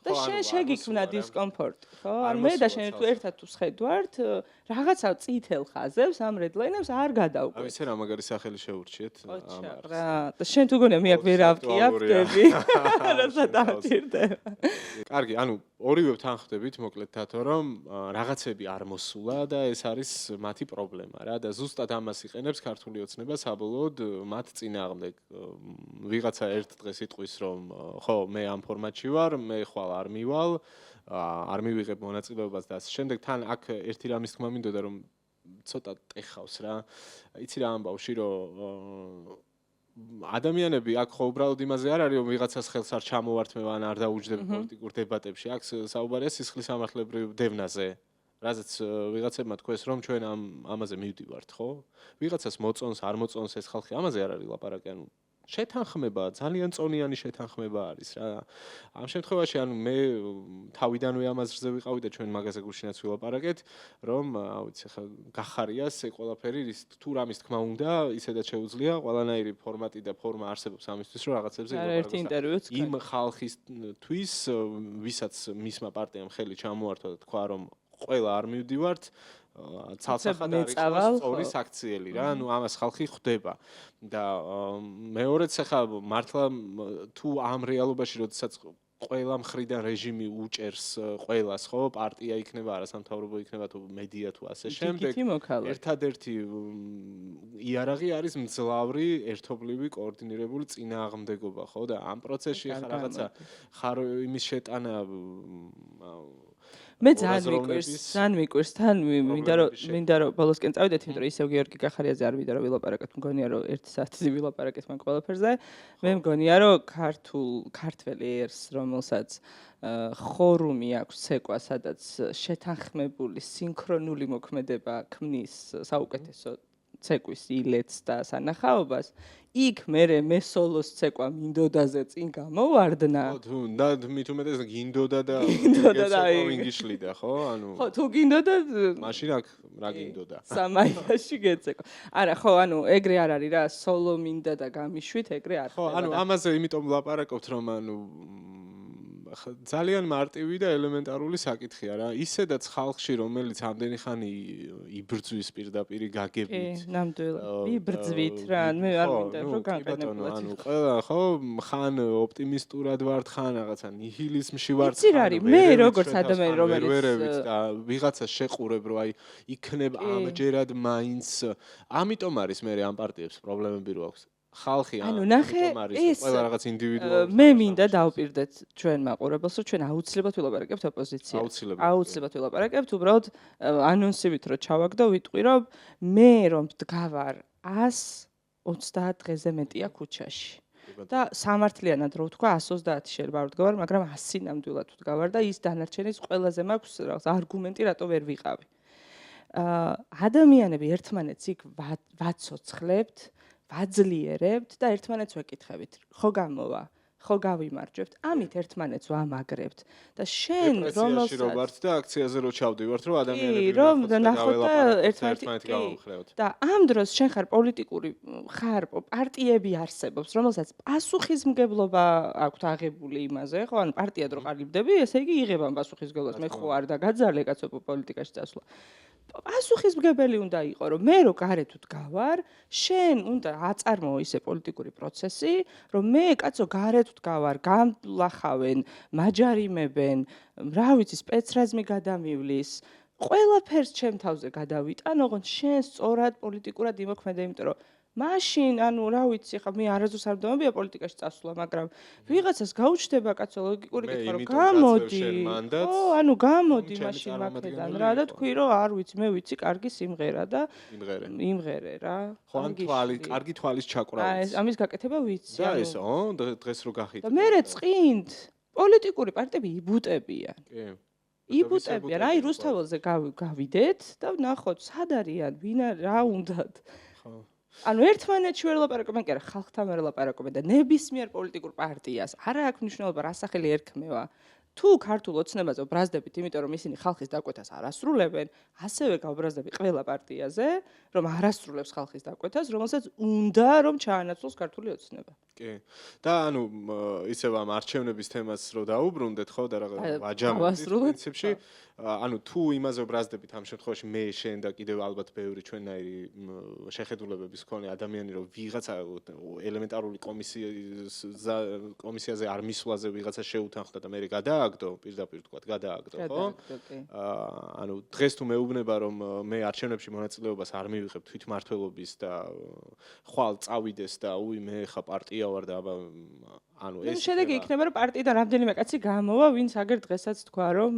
და შენ შეგიქმნა დისკომფორტი ხო ან მე და შენ ერთად თუ ვხედვართ, რაღაცა წითელ ხაზებს ამ რედლაინებს არ გადავყვეთ. ისე რა მაგარი სახელი შეურჩიეთ ამ რა, და შენ თუ გონია მე აქ ვერ ავკიაფტები. რაცა დავჭირდება. კარგი, ანუ ორივე თანხდებით მოკლედ თათო რომ რაღაცები არ მოსულა და ეს არის მათი პრობლემა რა და ზუსტად ამას იყენებს ქართული ოცნება საბოლოოდ მათ წინააღმდეგ ვიღაცა ერთ დღეს იტყვის რომ ხო მე ამ ფორმატში ვარ მე ხვალ არ მივალ არ მივიღებ მონაწილეობას და შემდეგ თან აქ ერთი რამის თქმა მინდოდა რომ ცოტა ტეხავს რა იცი რა ამბავში რომ ადამიანები აქ ხო უბრალოდ იმაზე არ არის რომ ვიღაცას ხელს არ ჩამოვართმევ ან არ დაუჯდები პოლიტიკურ დებატებში აქ საუბარია სისხლის სამართლებრივ დევნაზე რაზეც ვიღაცებმა თქვეს რომ ჩვენ ამაზე მივდივართ ხო ვიღაცას მოწონს არ მოწონს ეს ხალხი ამაზე არ არის ლაპარაკი ანუ შეთანხმება ძალიან წონიანი შეთანხმება არის რა ამ შემთხვევაში ანუ მე თავიდანვე ამაზრზე ვიყავი და ჩვენ მაგაზე გუშინაც ვილაპარაკეთ რომ ვიცი ხა გახარიას ეს ყველაფერი თუ რამის თქმა უნდა ისედაც შეუძლია ყველანაირი ფორმატი და ფორმა არსებობს ამისთვის რომ რაღაცებზე ვილაპარაკოს იმ ხალხისთვის ვისაც მისმა პარტიამ ხელი ჩამოართვა და თქვა რომ ყველა არ მივდივართ ცალსახად არის სწორი საქციელი რა ანუ ამას ხალხი ხვდება და მეორეც ახლა მართლა თუ ამ რეალობაში როდესაც ყველა მხრიდან რეჟიმი უჭერს ყველას ხო პარტია იქნება არასამთავრობო იქნება თუ მედია თუ ასე შემდეგ ერთადერთი იარაღი არის მძლავრი ერთობლივი კოორდინირებული წინააღმდეგობა ხო და ამ პროცესში ახლა რაღაცა ხარ იმის შეტანა მე ძალიან მიყვარს თან მინდა რომ ბოლოსკენ წავიდეთ იმიტომ რომ ისევ გიორგი გახარიაძე არ ვიდა რომ ვილაპარაკოთ მგონია რომ 1 საათი ვილაპარაკეთ მაგ ყველაფერზე მე მგონია რომ ქართველი ერს რომელსაც ხორუმი აქვს ცეკვა სადაც შეთანხმებული სინქრონული მოქმედება ქმნის საუკეთესო ცეკვის ილეთს და სანახაობას იქ მე სოლოს ცეკვა მინდოდაზე წინ გამოვარდნა თუ და მით უმეტეს გინდოდა და ვინგიშლიდა ხო ანუ ხო თუ გინდოდა მაშინ აქ რა გინდოდა სამაიაში გეცეკვა არა ხო ანუ ეგრე არ არის რა სოლო მინდა და გამიშვით ეგრე არ ხო ანუ ამაზე იმიტომ ვლაპარაკობთ რომ ანუ ძალიან მარტივი და ელემენტარული საკითხია რა ისედაც ხალხში რომელიც ამდენი ხანი იბრძვის პირდაპირ გაგებით ნამდვილად იბრძვით რა მე არ მინდა რომ განყენებულად ანუ ყველა ხო ხან ოპტიმისტურად ვართ ხან რაღაცა ნიჰილიზმში ვართ იცი რა არის მე როგორც ადამიანი რომელიც და ვიღაცა შეყურებ რომ აი იქნებ ამჯერად მაინც ამიტომ არის მე ამ პარტიებს პრობლემები რო აქვს ხალხი ანუ ნახე ეს ყველა რაღაც ინდივიდუალს მე მინდა დავპირდეთ ჩვენ მაყურებელს რომ ჩვენ აუცილებლად ვილაპარაკებთ ოპოზიციას აუცილებლად ვილაპარაკებთ უბრალოდ ანონსივით რომ ჩავაგდო ვიტყვი რომ მე რომ დგავარ 130 დღეზე მეტია ქუჩაში და სამართლიანად რო ვთქვა 130 შეიძლება არ ვდგავარ მაგრამ 100 ნამდვილად ვდგავარ და ის დანარჩენის ყველაზე მაქვს რაღაც არგუმენტი რატო ვერ ვიყავი ადამიანები ერთმანეთს იქ ვაცოცხლებთ ვაძლიერებთ და ერთმანეთს ვეკითხებით. ხო გამოვა, ხო გავიმარჯვებთ. ამით ერთმანეთს ვამაგრებთ და შენ რომელსაც რო ვართ და აქციაზე რო ჩავდივართ, რომ ადამიანები რომ ნახოთ და ერთმანეთი გავამხრევთ. და ამ დროს შენ ხარ პოლიტიკური ხარ პარტიები არსებობს, რომელსაც პასუხისმგებლობა აქვთ აღებული იმაზე, ხო, ანუ პარტია დრო ყალიბდები, ესე იგი იღებან პასუხისმგებლობას. მე ხო არ და გაძალე კაცო პოლიტიკაში წასვლა. პასუხისმგებელი უნდა იყო რომ მე რო გარეთ ვდგავარ, შენ უნდა აწარმოო ისე პოლიტიკური პროცესი, რომ მე კაცო გარეთ ვდგავარ, გამლახავენ, მაჯარიმებენ, რა ვიცი, სპეცრაზმი გადამივლის, ყველაფერს ჩემ თავზე გადავიტან, ოღონდ შენ სწორად პოლიტიკურად იმოქმედე, იმიტომ რომ მაშინ, ანუ რა ვიცი, ხა მე არასდროს არ ვდომებია პოლიტიკაში წასვლა, მაგრამ ვიღაცას გაუჩნდება კაცო ლოგიკური კითხვა, რომ გამოდი. ხო, ანუ გამოდი მაშინ მაგედან რა და თქვი რომ არ ვიცი, მე ვიცი კარგი სიმღერა და იმღერე რა. ხო, ან კარგი თვალის ჩაკვრა. აი, ამის გაკეთება ვიცი. და ეს, დღეს რო გახით. და მე წინთ პოლიტიკური პარტიები იბუტებიან. კი. იბუტებიან. აი, რუსთაველზე გავიდეთ და ვნახოთ, სად არიან, ვინ რა უნდათ. ხო. ანუ ერთმანეთში ვერ ლაპარაკობენ, კი არა, ხალხთან ვერ ლაპარაკობენ და ნებისმიერ პოლიტიკურ პარტიას არა აქვს მნიშვნელობა რა სახელი ერქმევა. თუ ქართულ ოცნებაზე ვბრაზდებით, იმიტომ რომ ისინი ხალხის დაკვეთას არ ასრულებენ, ასევე გავბრაზდები ყველა პარტიაზე, რომ არ ასრულებს ხალხის დაკვეთას, რომელსაც უნდა რომ ჩაანაცვლოს ქართული ოცნება. კი. და ანუ ისევ ამ არჩევნების თემას რო დაუბრუნდეთ, ხო, და რაღაც ვაჯამობთ პრინციპში, ანუ თუ იმაზე ვბრაზდებით ამ შემთხვევაში მე შენ და კიდევ ალბათ ბევრი ჩვენნაირი შეხედულებების მქონე ადამიანი რომ ვიღაცა ელემენტარული კომისიაზე არ მისვლაზე ვიღაცა შეუთანხმდა და მე გადააგდო, პირდაპირ თქვა, გადააგდო, ხო? ანუ დღეს თუ მეუბნება რომ მე არჩევნებში მონაწილეობას არ მივიღებ თვითმმართველობის და ხვალ წავიდეს და უი მე ხა პარტია ვარ და ანუ ეს შედეგი იქნება რომ პარტიიდან რამდენიმე კაცი გამოვა, ვინც აგერ დღესაც თქვა რომ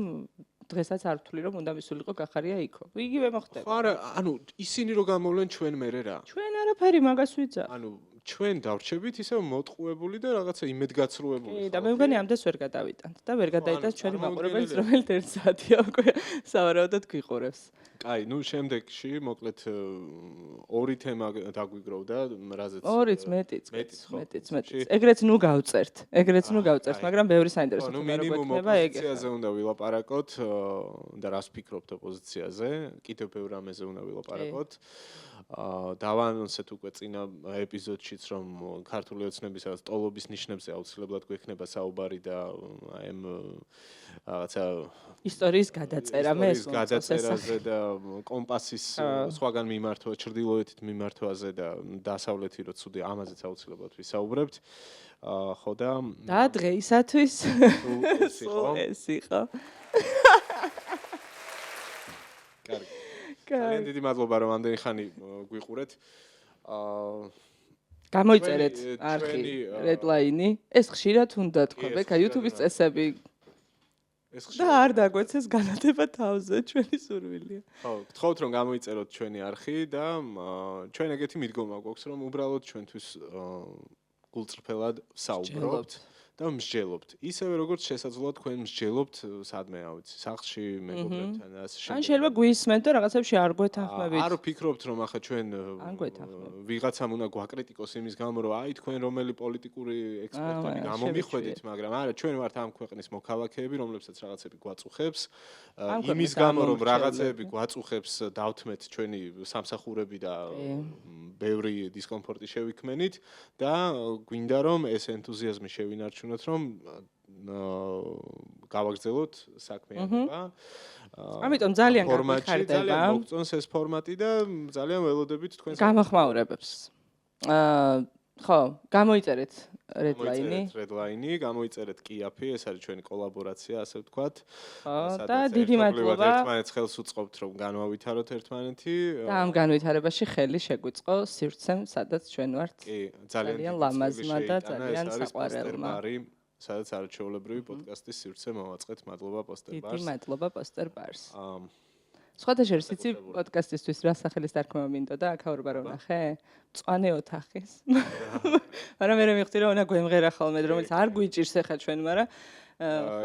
დღესაც არ ვთვლი რომ უნდა მისულიყო გახარია იქო. იგივე მოხდება. ხო არა, ანუ ისინი რო გამოვლენ ჩვენ მერე რა. ჩვენ არაფერი მაგას ვიძა. ანუ ჩვენ დავრჩებით ისევ მოტყუებული და რაღაცა იმედგაცრუებული. კი, და მე მგონი ამდენს ვერ გადავიტანთ და ვერ გადაიტანს ჩვენი მაყურებელიც, რომელიც 1 საათია უკვე სავარაუდოდ გვიყურებს. კაი, ნუ შემდეგში მოკლედ ორი თემა დაგვიგროვდა, რაზეც ორიც მეტიც. ეგრეც ნუ გავწერთ, მაგრამ ბევრი საინტერესო თემა როგორ იქნება ეგ. ოპოზიციაზე უნდა ვილაპარაკოთ და რას ფიქრობთ ოპოზიციაზე? კიდევ ბევრ რამეზე უნდა ვილაპარაკოთ. დავაანონსეთ უკვე წინა ეპიზოდშიც რომ ქართული ოცნებისა და ტოლობის ნიშნებზე აუცილებლად გვექნება საუბარი და აი ამ რაღაცა ისტორიის გადაწერა მე ეს გადაწერაზე და კომპასის სხვაგან მიმართვა, ჩრდილოეთით მიმართვაზე და დასავლეთი რო ცუდი ამაზეც აუცილებლად ვისაუბრებთ. ხო და დღეისათვის ეს იყო. კარგი. ძალიან დიდი მადლობა რომ ამდენი ხანი გვიყურეთ. გამოიწერეთ არხი Redline-ი. ეს ხშირად უნდა თქვა, ბექა YouTube-ის წესები. და არ დაგვეცეს განათება თავზე, ჩვენი სურვილია. ხო, გთხოვთ რომ გამოიწეროთ ჩვენი არხი და ჩვენ ეგეთი მიდგომა გვაქვს რომ უბრალოდ ჩვენთვის გულწრფელად საუბრობთ და მსჯელობთ. ისევე როგორც შესაძლოა თქვენ მსჯელობთ სადმე, რა ვიცი, სახლში, მეგობრებთან და ასე შემდეგ. ან შეიძლება გვისმენთ და რაღაცებში არ გვეთანხმებით. არ ვფიქრობთ რომ ახლა ჩვენ ვიღაცამ უნდა გვაკრიტიკოს იმის გამო რომ აი თქვენ რომელი პოლიტიკური ექსპერტები გამომიხვედით, მაგრამ არა, ჩვენ ვართ ამ ქვეყნის მოქალაქეები, რომლებსაც რაღაცები გვაწუხებს. იმის გამო რომ რაღაცები გვაწუხებს, დავთმეთ ჩვენი სამსახურები და ბევრი დისკომფორტი შევიქმენით და გვინდა რომ ეს ენთუზიაზმი შევინარჩუნოთ რომ გავაგრძელოთ საქმიანობა. ამიტომ ძალიან გაგვიხარდება. ძალიან მოგწონს ეს ფორმატი და ძალიან ველოდებით თქვენს გამოხმაურებებს. ხო, გამოიწერეთ Redline-ი, გამოიწერეთ კიაფი, ეს არის ჩვენი კოლაბორაცია, ასე ვთქვათ. და დიდი მადლობა. ერთმანეთს ხელს უწყობთ რომ განვავითაროთ ერთმანეთი. და ამ განვითარებაში ხელი შეგვიწყო სივრცემ, სადაც ჩვენ ვართ. კი, ძალიან ლამაზმა და ძალიან საყვარელმა. სადაც არაჩვეულებრივი პოდკასტის სივრცე მოვაწყეთ. მადლობა პოსტერ ბარს. დიდი მადლობა პოსტერ ბარს. სხვათა შორის იცი პოდკასტისთვის რა სახელის დარქმევა მინდოდა, აქაურობა რომ ნახე? მწვანე ოთახის. მაგრამ მე მივხვდი რომ უნდა გვემღერა ხოლმე, რომელიც არ გვიჭირს ახლა ჩვენ, მაგრამ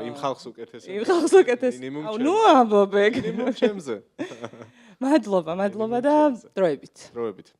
იმ ხალხს უკეთეს. აუ ნუ ამბობ ეგ. მინიმუმ ჩემზე. მადლობა და დროებით.